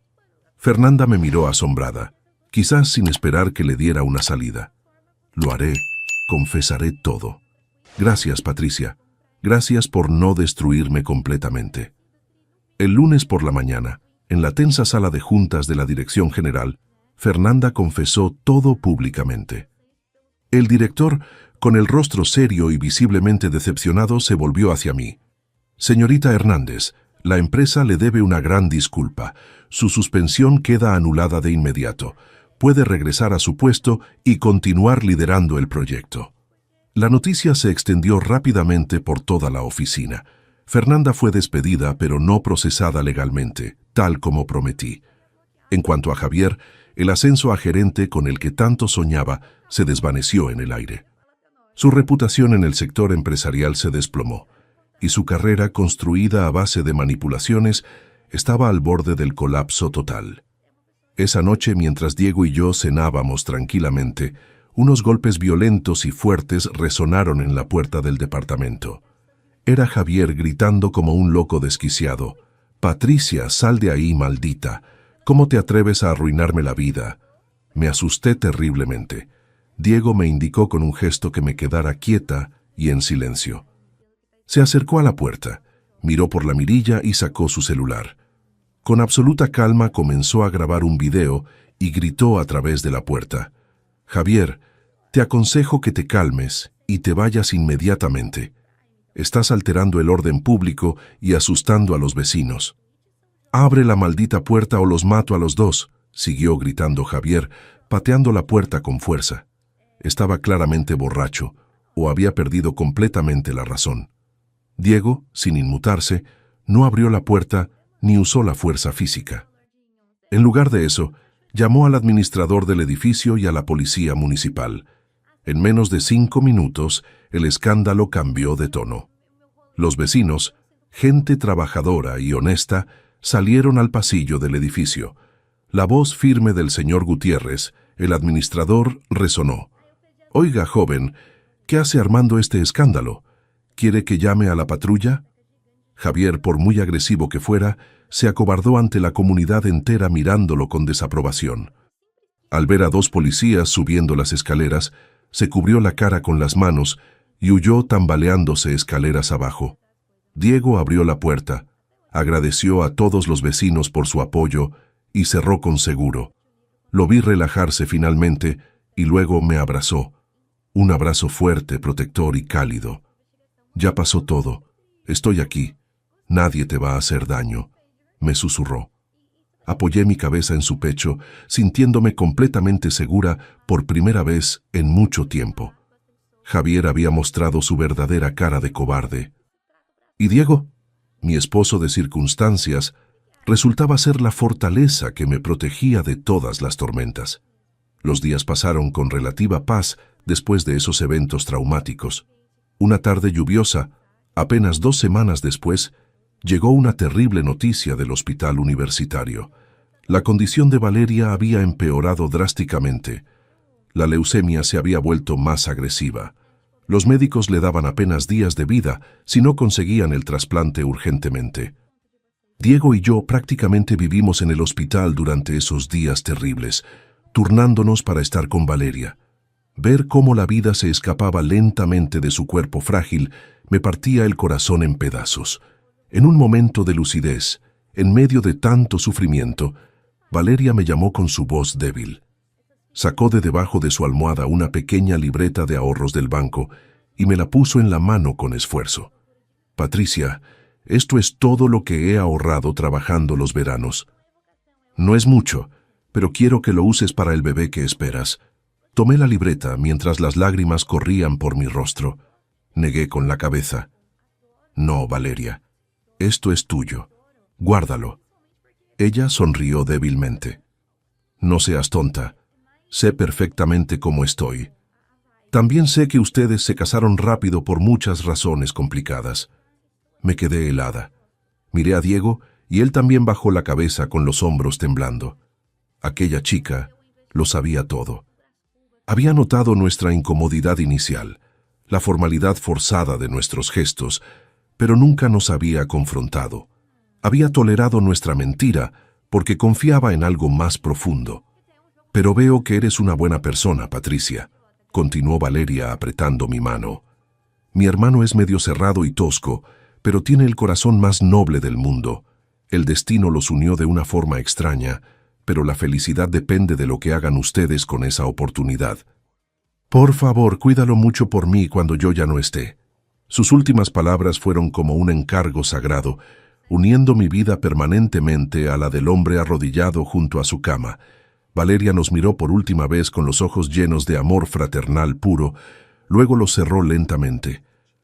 Fernanda me miró asombrada, quizás sin esperar que le diera una salida. Lo haré, confesaré todo. Gracias, Patricia. Gracias por no destruirme completamente. El lunes por la mañana, en la tensa sala de juntas de la Dirección General, Fernanda confesó todo públicamente. El director, con el rostro serio y visiblemente decepcionado, se volvió hacia mí. Señorita Hernández, la empresa le debe una gran disculpa. Su suspensión queda anulada de inmediato. Puede regresar a su puesto y continuar liderando el proyecto. La noticia se extendió rápidamente por toda la oficina. Fernanda fue despedida, pero no procesada legalmente, tal como prometí. En cuanto a Javier, el ascenso a gerente con el que tanto soñaba se desvaneció en el aire. Su reputación en el sector empresarial se desplomó, y su carrera, construida a base de manipulaciones, estaba al borde del colapso total. Esa noche, mientras Diego y yo cenábamos tranquilamente, unos golpes violentos y fuertes resonaron en la puerta del departamento. Era Javier gritando como un loco desquiciado. «Patricia, sal de ahí, maldita. ¿Cómo te atreves a arruinarme la vida?» Me asusté terriblemente. Diego me indicó con un gesto que me quedara quieta y en silencio. Se acercó a la puerta, miró por la mirilla y sacó su celular. Con absoluta calma comenzó a grabar un video y gritó a través de la puerta. «Javier, te aconsejo que te calmes y te vayas inmediatamente. Estás alterando el orden público y asustando a los vecinos. Abre la maldita puerta o los mato a los dos», siguió gritando Javier, pateando la puerta con fuerza. Estaba claramente borracho o había perdido completamente la razón. Diego, sin inmutarse, no abrió la puerta ni usó la fuerza física. En lugar de eso, llamó al administrador del edificio y a la policía municipal. En menos de 5 minutos, el escándalo cambió de tono. Los vecinos, gente trabajadora y honesta, salieron al pasillo del edificio. La voz firme del señor Gutiérrez, el administrador, resonó. «Oiga, joven, ¿qué hace armando este escándalo? ¿Quiere que llame a la patrulla?» Javier, por muy agresivo que fuera, se acobardó ante la comunidad entera mirándolo con desaprobación. Al ver a 2 policías subiendo las escaleras, se cubrió la cara con las manos y huyó tambaleándose escaleras abajo. Diego abrió la puerta, agradeció a todos los vecinos por su apoyo y cerró con seguro. Lo vi relajarse finalmente y luego me abrazó. Un abrazo fuerte, protector y cálido. «Ya pasó todo. Estoy aquí. Nadie te va a hacer daño», me susurró. Apoyé mi cabeza en su pecho, sintiéndome completamente segura por primera vez en mucho tiempo. Javier había mostrado su verdadera cara de cobarde. Y Diego, mi esposo de circunstancias, resultaba ser la fortaleza que me protegía de todas las tormentas. Los días pasaron con relativa paz después de esos eventos traumáticos. Una tarde lluviosa, apenas 2 semanas después, llegó una terrible noticia del hospital universitario. La condición de Valeria había empeorado drásticamente. La leucemia se había vuelto más agresiva. Los médicos le daban apenas días de vida si no conseguían el trasplante urgentemente. Diego y yo prácticamente vivimos en el hospital durante esos días terribles, turnándonos para estar con Valeria. Ver cómo la vida se escapaba lentamente de su cuerpo frágil me partía el corazón en pedazos. En un momento de lucidez, en medio de tanto sufrimiento, Valeria me llamó con su voz débil. Sacó de debajo de su almohada una pequeña libreta de ahorros del banco y me la puso en la mano con esfuerzo. «Patricia, esto es todo lo que he ahorrado trabajando los veranos. No es mucho, pero quiero que lo uses para el bebé que esperas». Tomé la libreta mientras las lágrimas corrían por mi rostro. Negué con la cabeza. «No, Valeria, esto es tuyo. Guárdalo». Ella sonrió débilmente. «No seas tonta. Sé perfectamente cómo estoy. También sé que ustedes se casaron rápido por muchas razones complicadas. Me quedé helada. Miré a Diego y él también bajó la cabeza con los hombros temblando. Aquella chica lo sabía todo. Había notado nuestra incomodidad inicial, la formalidad forzada de nuestros gestos, pero nunca nos había confrontado. Había tolerado nuestra mentira porque confiaba en algo más profundo. Pero veo que eres una buena persona, Patricia, continuó Valeria apretando mi mano. Mi hermano es medio cerrado y tosco, pero tiene el corazón más noble del mundo. El destino los unió de una forma extraña, pero la felicidad depende de lo que hagan ustedes con esa oportunidad. Por favor, cuídalo mucho por mí cuando yo ya no esté. Sus últimas palabras fueron como un encargo sagrado, uniendo mi vida permanentemente a la del hombre arrodillado junto a su cama. Valeria nos miró por última vez con los ojos llenos de amor fraternal puro, luego los cerró lentamente.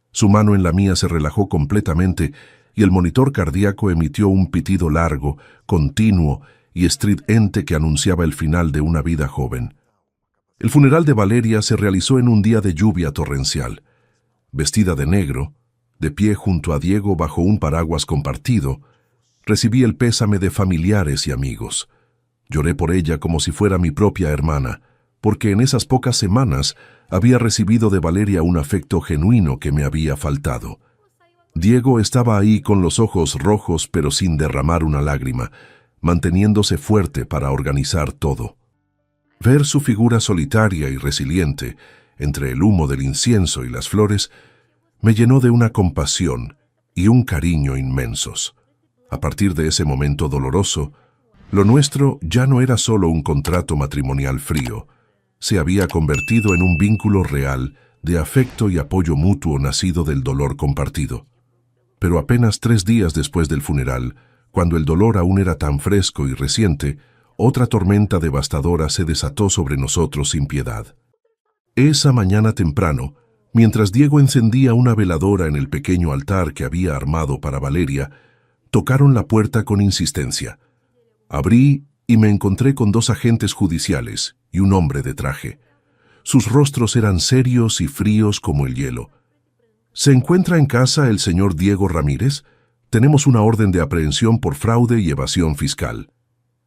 Su mano en la mía se relajó completamente y el monitor cardíaco emitió un pitido largo, continuo y estridente que anunciaba el final de una vida joven. El funeral de Valeria se realizó en un día de lluvia torrencial. Vestida de negro, de pie junto a Diego bajo un paraguas compartido, recibí el pésame de familiares y amigos. Lloré por ella como si fuera mi propia hermana, porque en esas pocas semanas había recibido de Valeria un afecto genuino que me había faltado. Diego estaba ahí con los ojos rojos pero sin derramar una lágrima, manteniéndose fuerte para organizar todo. Ver su figura solitaria y resiliente, entre el humo del incienso y las flores, me llenó de una compasión y un cariño inmensos. A partir de ese momento doloroso, lo nuestro ya no era solo un contrato matrimonial frío, se había convertido en un vínculo real de afecto y apoyo mutuo nacido del dolor compartido. Pero apenas 3 días después del funeral, cuando el dolor aún era tan fresco y reciente, otra tormenta devastadora se desató sobre nosotros sin piedad. Esa mañana temprano, mientras Diego encendía una veladora en el pequeño altar que había armado para Valeria, tocaron la puerta con insistencia. Abrí y me encontré con 2 agentes judiciales y un hombre de traje. Sus rostros eran serios y fríos como el hielo. ¿Se encuentra en casa el señor Diego Ramírez? Tenemos una orden de aprehensión por fraude y evasión fiscal.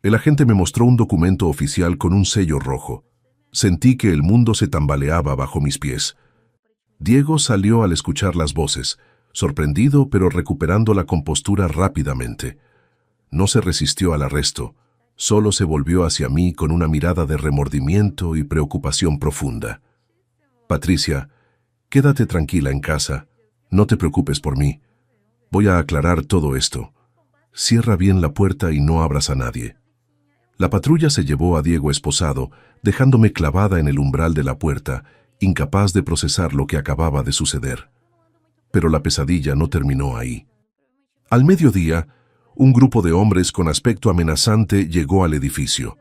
El agente me mostró un documento oficial con un sello rojo. Sentí que el mundo se tambaleaba bajo mis pies. Diego salió al escuchar las voces, sorprendido pero recuperando la compostura rápidamente. No se resistió al arresto, solo se volvió hacia mí con una mirada de remordimiento y preocupación profunda. Patricia, quédate tranquila en casa, no te preocupes por mí. Voy a aclarar todo esto. Cierra bien la puerta y no abras a nadie. La patrulla se llevó a Diego esposado, dejándome clavada en el umbral de la puerta, incapaz de procesar lo que acababa de suceder. Pero la pesadilla no terminó ahí. Al mediodía, un grupo de hombres con aspecto amenazante llegó al edificio.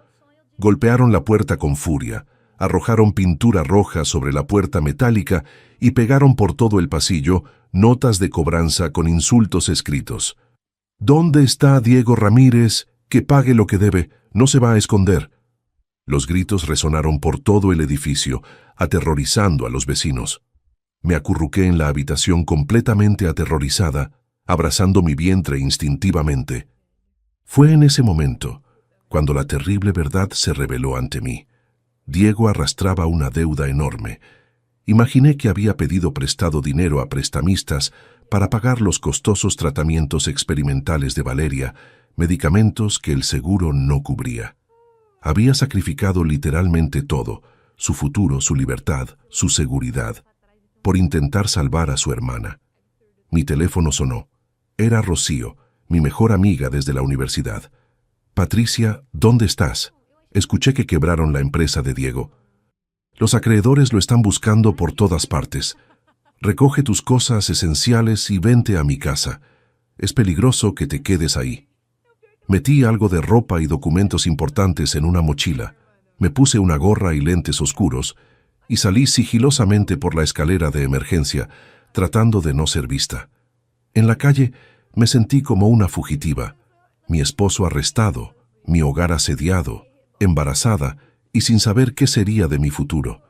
Golpearon la puerta con furia, arrojaron pintura roja sobre la puerta metálica y pegaron por todo el pasillo notas de cobranza con insultos escritos. ¿Dónde está Diego Ramírez? Que pague lo que debe, no se va a esconder. Los gritos resonaron por todo el edificio, aterrorizando a los vecinos. Me acurruqué en la habitación completamente aterrorizada, abrazando mi vientre instintivamente. Fue en ese momento, cuando la terrible verdad se reveló ante mí. Diego arrastraba una deuda enorme. Imaginé que había pedido prestado dinero a prestamistas para pagar los costosos tratamientos experimentales de Valeria, medicamentos que el seguro no cubría. Había sacrificado literalmente todo, su futuro, su libertad, su seguridad, por intentar salvar a su hermana. Mi teléfono sonó. Era Rocío, mi mejor amiga desde la universidad. Patricia, ¿dónde estás? Escuché que quebraron la empresa de Diego. Los acreedores lo están buscando por todas partes. Recoge tus cosas esenciales y vente a mi casa. Es peligroso que te quedes ahí. Metí algo de ropa y documentos importantes en una mochila. Me puse una gorra y lentes oscuros y salí sigilosamente por la escalera de emergencia, tratando de no ser vista. En la calle me sentí como una fugitiva. Mi esposo arrestado, mi hogar asediado, embarazada y sin saber qué sería de mi futuro.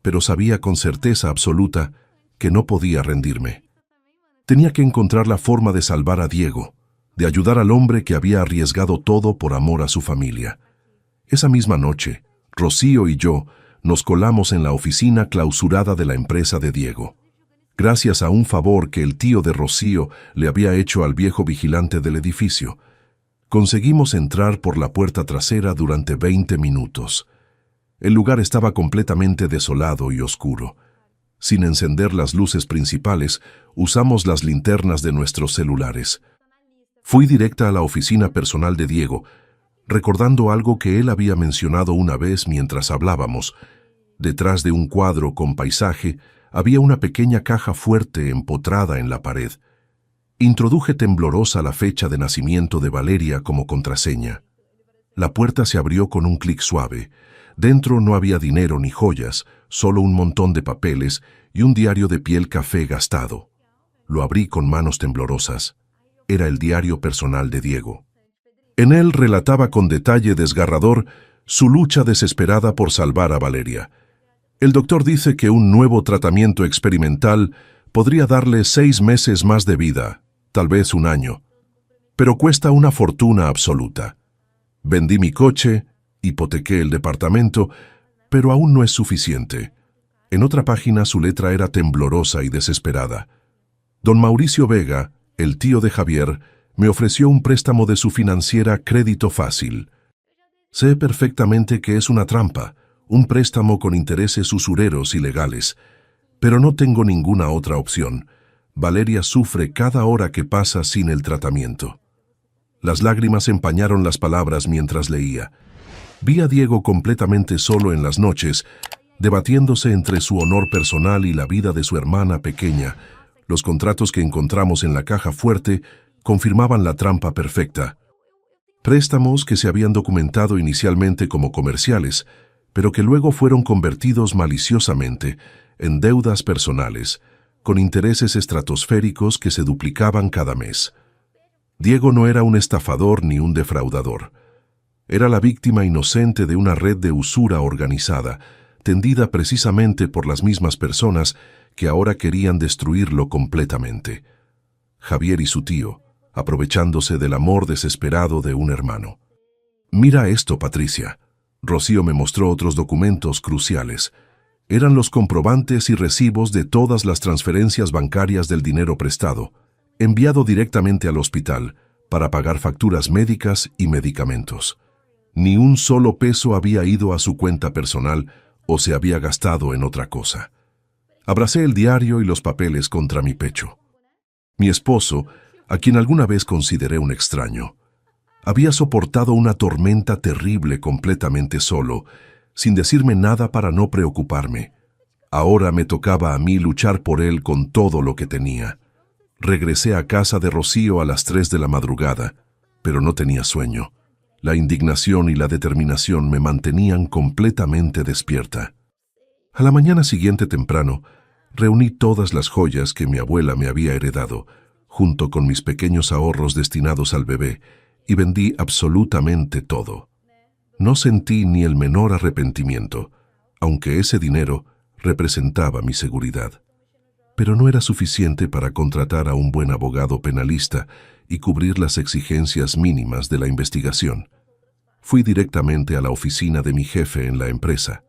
pero sabía con certeza absoluta que no podía rendirme. Tenía que encontrar la forma de salvar a Diego, de ayudar al hombre que había arriesgado todo por amor a su familia. Esa misma noche, Rocío y yo nos colamos en la oficina clausurada de la empresa de Diego. Gracias a un favor que el tío de Rocío le había hecho al viejo vigilante del edificio, conseguimos entrar por la puerta trasera durante 20 minutos. El lugar estaba completamente desolado y oscuro. Sin encender las luces principales, usamos las linternas de nuestros celulares. Fui directa a la oficina personal de Diego, recordando algo que él había mencionado una vez mientras hablábamos. Detrás de un cuadro con paisaje, había una pequeña caja fuerte empotrada en la pared. Introduje temblorosa la fecha de nacimiento de Valeria como contraseña. La puerta se abrió con un clic suave. Dentro no había dinero ni joyas, solo un montón de papeles y un diario de piel café gastado. Lo abrí con manos temblorosas. Era el diario personal de Diego. En él relataba con detalle desgarrador su lucha desesperada por salvar a Valeria. El doctor dice que un nuevo tratamiento experimental podría darle 6 meses más de vida, tal vez 1 año, pero cuesta una fortuna absoluta. Vendí mi coche, hipotequé el departamento, pero aún no es suficiente. En otra página su letra era temblorosa y desesperada. Don Mauricio Vega, el tío de Javier, me ofreció un préstamo de su financiera Crédito Fácil. Sé perfectamente que es una trampa, un préstamo con intereses usureros y legales, pero no tengo ninguna otra opción. Valeria sufre cada hora que pasa sin el tratamiento. Las lágrimas empañaron las palabras mientras leía. Vi a Diego completamente solo en las noches, debatiéndose entre su honor personal y la vida de su hermana pequeña. Los contratos que encontramos en la caja fuerte confirmaban la trampa perfecta. Préstamos que se habían documentado inicialmente como comerciales, pero que luego fueron convertidos maliciosamente en deudas personales, con intereses estratosféricos que se duplicaban cada mes. Diego no era un estafador ni un defraudador. Era la víctima inocente de una red de usura organizada, tendida precisamente por las mismas personas que ahora querían destruirlo completamente. Javier y su tío, aprovechándose del amor desesperado de un hermano. «Mira esto, Patricia». Rocío me mostró otros documentos cruciales. Eran los comprobantes y recibos de todas las transferencias bancarias del dinero prestado, enviado directamente al hospital para pagar facturas médicas y medicamentos. Ni un solo peso había ido a su cuenta personal o se había gastado en otra cosa. Abracé el diario y los papeles contra mi pecho. Mi esposo, a quien alguna vez consideré un extraño, había soportado una tormenta terrible completamente solo, sin decirme nada para no preocuparme. Ahora me tocaba a mí luchar por él con todo lo que tenía. Regresé a casa de Rocío a las 3 de la madrugada, pero no tenía sueño. La indignación y la determinación me mantenían completamente despierta. A la mañana siguiente temprano, reuní todas las joyas que mi abuela me había heredado, junto con mis pequeños ahorros destinados al bebé, y vendí absolutamente todo. No sentí ni el menor arrepentimiento, aunque ese dinero representaba mi seguridad. Pero no era suficiente para contratar a un buen abogado penalista y cubrir las exigencias mínimas de la investigación. Fui directamente a la oficina de mi jefe en la empresa.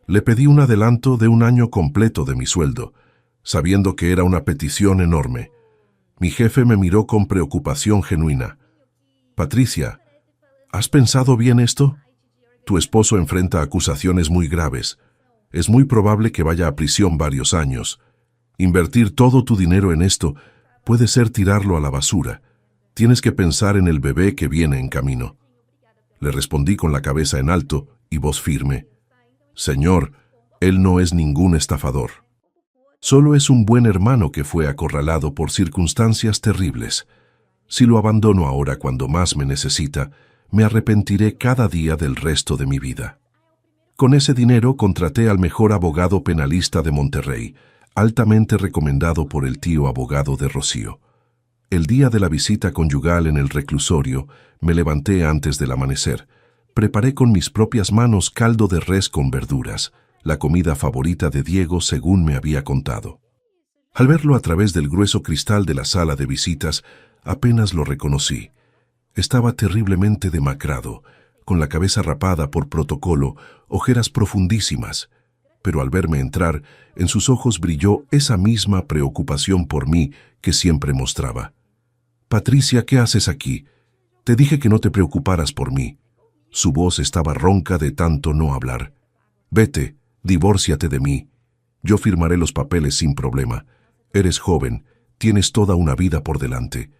Le pedí un adelanto de 1 año completo de mi sueldo, sabiendo que era una petición enorme. Mi jefe me miró con preocupación genuina. «Patricia, ¿has pensado bien esto? Tu esposo enfrenta acusaciones muy graves. Es muy probable que vaya a prisión varios años. Invertir todo tu dinero en esto puede ser tirarlo a la basura. Tienes que pensar en el bebé que viene en camino». Le respondí con la cabeza en alto y voz firme. «Señor, él no es ningún estafador. Solo es un buen hermano que fue acorralado por circunstancias terribles. Si lo abandono ahora cuando más me necesita, me arrepentiré cada día del resto de mi vida». Con ese dinero contraté al mejor abogado penalista de Monterrey, altamente recomendado por el tío abogado de Rocío. El día de la visita conyugal en el reclusorio, me levanté antes del amanecer. Preparé con mis propias manos caldo de res con verduras, la comida favorita de Diego según me había contado. Al verlo a través del grueso cristal de la sala de visitas, apenas lo reconocí. Estaba terriblemente demacrado, con la cabeza rapada por protocolo, ojeras profundísimas, pero al verme entrar, en sus ojos brilló esa misma preocupación por mí que siempre mostraba. «Patricia, ¿qué haces aquí? Te dije que no te preocuparas por mí». Su voz estaba ronca de tanto no hablar. «Vete, divórciate de mí. Yo firmaré los papeles sin problema. Eres joven, tienes toda una vida por delante.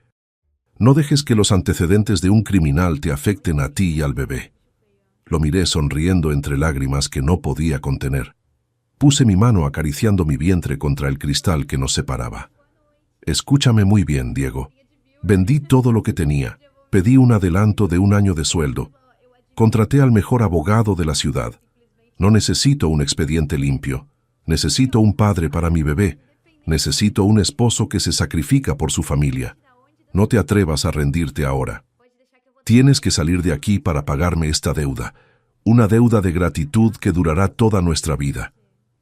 No dejes que los antecedentes de un criminal te afecten a ti y al bebé». Lo miré sonriendo entre lágrimas que no podía contener. Puse mi mano acariciando mi vientre contra el cristal que nos separaba. «Escúchame muy bien, Diego. Vendí todo lo que tenía. Pedí un adelanto de 1 año de sueldo. Contraté al mejor abogado de la ciudad. No necesito un expediente limpio. Necesito un padre para mi bebé. Necesito un esposo que se sacrifica por su familia. No te atrevas a rendirte ahora. Tienes que salir de aquí para pagarme esta deuda. Una deuda de gratitud que durará toda nuestra vida».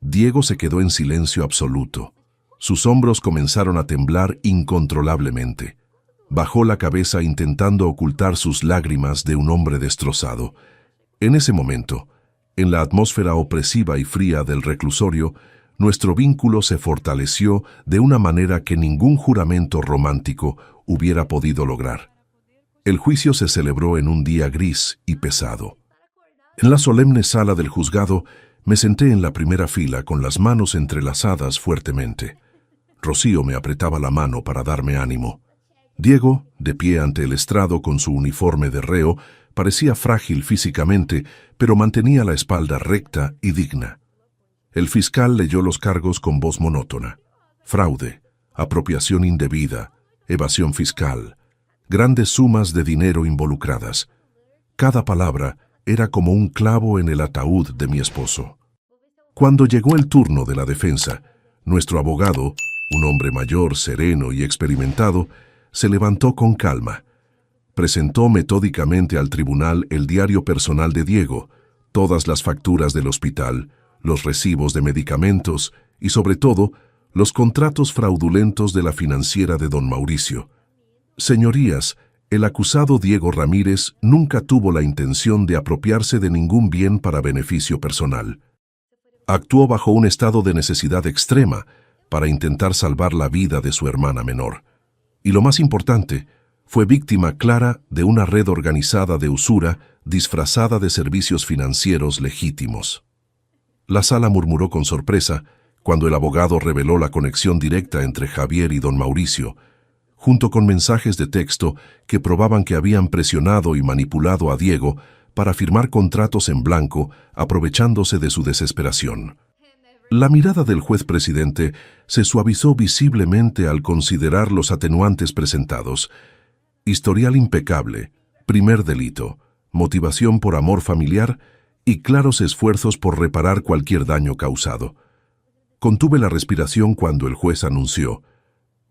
Diego se quedó en silencio absoluto. Sus hombros comenzaron a temblar incontrolablemente. Bajó la cabeza intentando ocultar sus lágrimas de un hombre destrozado. En ese momento, en la atmósfera opresiva y fría del reclusorio, nuestro vínculo se fortaleció de una manera que ningún juramento romántico hubiera podido lograr. El juicio se celebró en un día gris y pesado. En la solemne sala del juzgado, me senté en la primera fila con las manos entrelazadas fuertemente. Rocío me apretaba la mano para darme ánimo. Diego, de pie ante el estrado con su uniforme de reo, parecía frágil físicamente, pero mantenía la espalda recta y digna. El fiscal leyó los cargos con voz monótona. Fraude, apropiación indebida, evasión fiscal, grandes sumas de dinero involucradas. Cada palabra era como un clavo en el ataúd de mi esposo. Cuando llegó el turno de la defensa, nuestro abogado, un hombre mayor, sereno y experimentado, se levantó con calma. Presentó metódicamente al tribunal el diario personal de Diego, todas las facturas del hospital, los recibos de medicamentos y, sobre todo, los contratos fraudulentos de la financiera de don Mauricio. Señorías, el acusado Diego Ramírez nunca tuvo la intención de apropiarse de ningún bien para beneficio personal. Actuó bajo un estado de necesidad extrema para intentar salvar la vida de su hermana menor. Y lo más importante, fue víctima clara de una red organizada de usura disfrazada de servicios financieros legítimos. La sala murmuró con sorpresa cuando el abogado reveló la conexión directa entre Javier y don Mauricio, junto con mensajes de texto que probaban que habían presionado y manipulado a Diego para firmar contratos en blanco, aprovechándose de su desesperación. La mirada del juez presidente se suavizó visiblemente al considerar los atenuantes presentados. Historial impecable, primer delito, motivación por amor familiar y claros esfuerzos por reparar cualquier daño causado. Contuve la respiración cuando el juez anunció: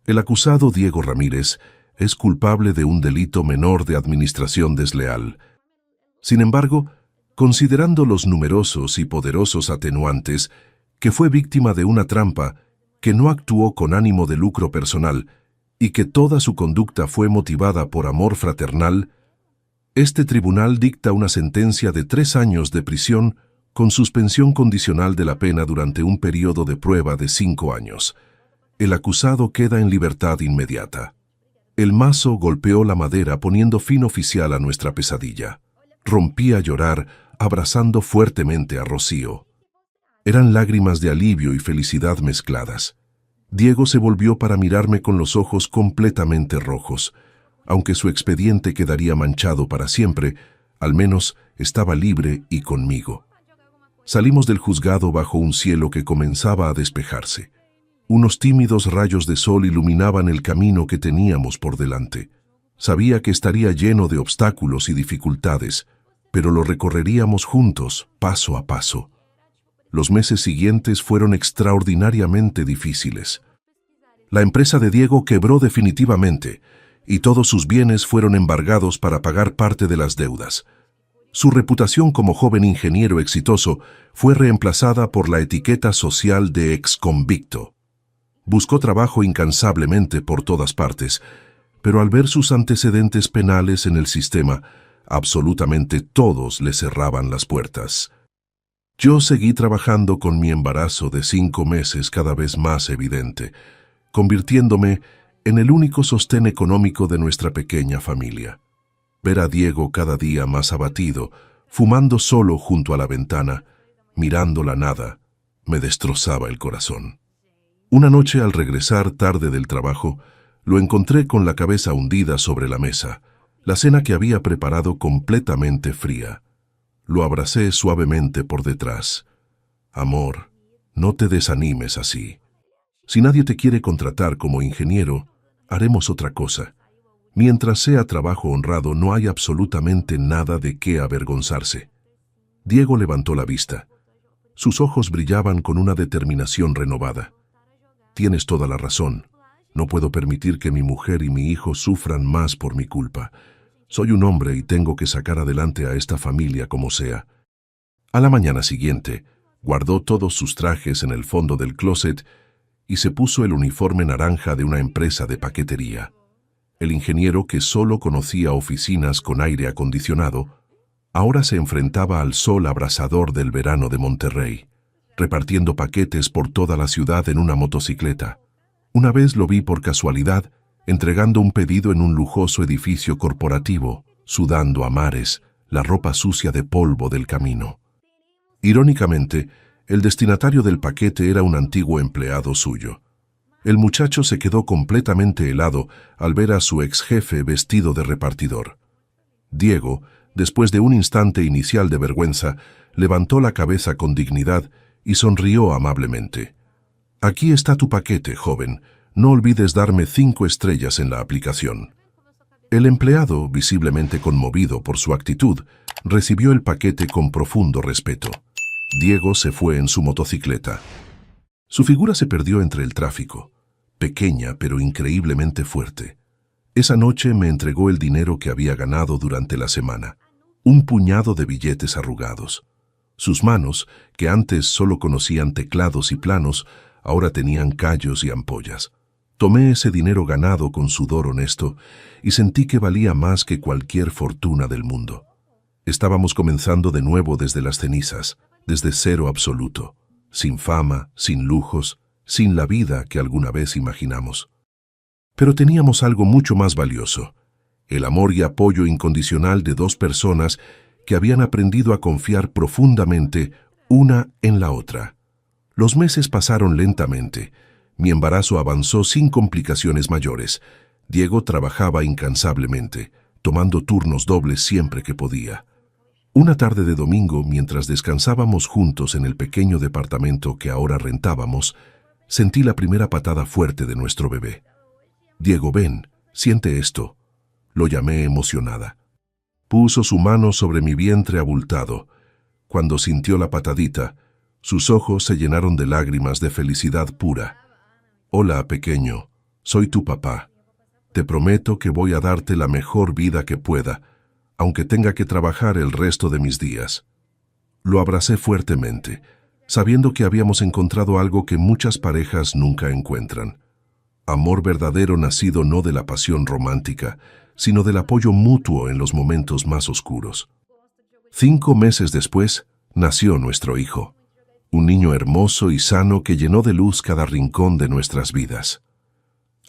el acusado Diego Ramírez es culpable de un delito menor de administración desleal. Sin embargo, considerando los numerosos y poderosos atenuantes, que fue víctima de una trampa, que no actuó con ánimo de lucro personal y que toda su conducta fue motivada por amor fraternal, este tribunal dicta una sentencia de 3 años de prisión con suspensión condicional de la pena durante un periodo de prueba de 5 años. El acusado queda en libertad inmediata. El mazo golpeó la madera poniendo fin oficial a nuestra pesadilla. Rompí a llorar, abrazando fuertemente a Rocío. Eran lágrimas de alivio y felicidad mezcladas. Diego se volvió para mirarme con los ojos completamente rojos. Aunque su expediente quedaría manchado para siempre, al menos estaba libre y conmigo. Salimos del juzgado bajo un cielo que comenzaba a despejarse. Unos tímidos rayos de sol iluminaban el camino que teníamos por delante. Sabía que estaría lleno de obstáculos y dificultades, pero lo recorreríamos juntos, paso a paso. Los meses siguientes fueron extraordinariamente difíciles. La empresa de Diego quebró definitivamente, y todos sus bienes fueron embargados para pagar parte de las deudas. Su reputación como joven ingeniero exitoso fue reemplazada por la etiqueta social de exconvicto. Buscó trabajo incansablemente por todas partes, pero al ver sus antecedentes penales en el sistema, absolutamente todos le cerraban las puertas. Yo seguí trabajando con mi embarazo de 5 meses cada vez más evidente, convirtiéndome en el único sostén económico de nuestra pequeña familia. Ver a Diego cada día más abatido, fumando solo junto a la ventana, mirando la nada, me destrozaba el corazón. Una noche, al regresar tarde del trabajo, lo encontré con la cabeza hundida sobre la mesa, la cena que había preparado completamente fría. Lo abracé suavemente por detrás. Amor, no te desanimes así. Si nadie te quiere contratar como ingeniero, haremos otra cosa. Mientras sea trabajo honrado, no hay absolutamente nada de qué avergonzarse. Diego levantó la vista. Sus ojos brillaban con una determinación renovada. Tienes toda la razón. No puedo permitir que mi mujer y mi hijo sufran más por mi culpa. Soy un hombre y tengo que sacar adelante a esta familia como sea. A la mañana siguiente, guardó todos sus trajes en el fondo del closet y se puso el uniforme naranja de una empresa de paquetería. El ingeniero, que solo conocía oficinas con aire acondicionado, ahora se enfrentaba al sol abrasador del verano de Monterrey, repartiendo paquetes por toda la ciudad en una motocicleta. Una vez lo vi por casualidad, entregando un pedido en un lujoso edificio corporativo, sudando a mares, la ropa sucia de polvo del camino. Irónicamente, el destinatario del paquete era un antiguo empleado suyo. El muchacho se quedó completamente helado al ver a su ex jefe vestido de repartidor. Diego, después de un instante inicial de vergüenza, levantó la cabeza con dignidad y sonrió amablemente. Aquí está tu paquete, joven. No olvides darme 5 estrellas en la aplicación. El empleado, visiblemente conmovido por su actitud, recibió el paquete con profundo respeto. Diego se fue en su motocicleta. Su figura se perdió entre el tráfico, pequeña pero increíblemente fuerte. Esa noche me entregó el dinero que había ganado durante la semana, un puñado de billetes arrugados. Sus manos, que antes solo conocían teclados y planos, ahora tenían callos y ampollas. Tomé ese dinero ganado con sudor honesto y sentí que valía más que cualquier fortuna del mundo. Estábamos comenzando de nuevo desde las cenizas, desde cero absoluto, sin fama, sin lujos, sin la vida que alguna vez imaginamos. Pero teníamos algo mucho más valioso, el amor y apoyo incondicional de 2 personas que habían aprendido a confiar profundamente una en la otra. Los meses pasaron lentamente. Mi embarazo avanzó sin complicaciones mayores. Diego trabajaba incansablemente, tomando turnos dobles siempre que podía. Una tarde de domingo, mientras descansábamos juntos en el pequeño departamento que ahora rentábamos, sentí la primera patada fuerte de nuestro bebé. Diego, ven, siente esto. Lo llamé emocionada. Puso su mano sobre mi vientre abultado. Cuando sintió la patadita, sus ojos se llenaron de lágrimas de felicidad pura. Hola, pequeño, soy tu papá. Te prometo que voy a darte la mejor vida que pueda, aunque tenga que trabajar el resto de mis días. Lo abracé fuertemente, sabiendo que habíamos encontrado algo que muchas parejas nunca encuentran. Amor verdadero nacido no de la pasión romántica, sino del apoyo mutuo en los momentos más oscuros. 5 meses después, nació nuestro hijo, un niño hermoso y sano que llenó de luz cada rincón de nuestras vidas.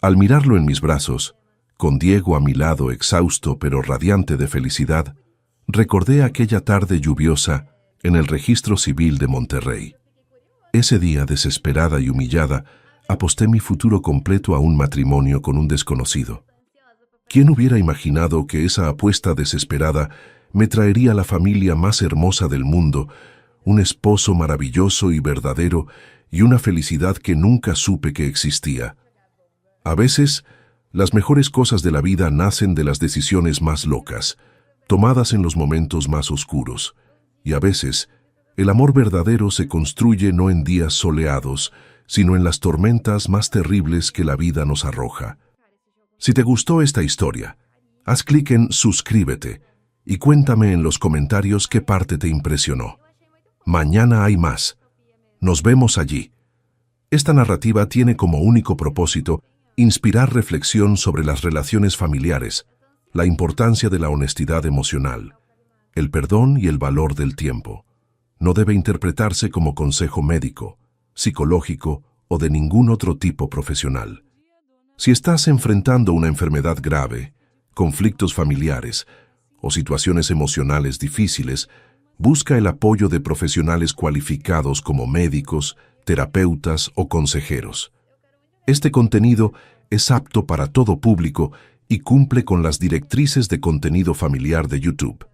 Al mirarlo en mis brazos, con Diego a mi lado exhausto pero radiante de felicidad, recordé aquella tarde lluviosa en el Registro Civil de Monterrey. Ese día, desesperada y humillada, aposté mi futuro completo a un matrimonio con un desconocido. ¿Quién hubiera imaginado que esa apuesta desesperada me traería la familia más hermosa del mundo, un esposo maravilloso y verdadero y una felicidad que nunca supe que existía? A veces, las mejores cosas de la vida nacen de las decisiones más locas, tomadas en los momentos más oscuros, y a veces, el amor verdadero se construye no en días soleados, sino en las tormentas más terribles que la vida nos arroja. Si te gustó esta historia, haz clic en suscríbete y cuéntame en los comentarios qué parte te impresionó. Mañana hay más. Nos vemos allí. Esta narrativa tiene como único propósito inspirar reflexión sobre las relaciones familiares, la importancia de la honestidad emocional, el perdón y el valor del tiempo. No debe interpretarse como consejo médico, psicológico o de ningún otro tipo profesional. Si estás enfrentando una enfermedad grave, conflictos familiares o situaciones emocionales difíciles, busca el apoyo de profesionales cualificados como médicos, terapeutas o consejeros. Este contenido es apto para todo público y cumple con las directrices de contenido familiar de YouTube.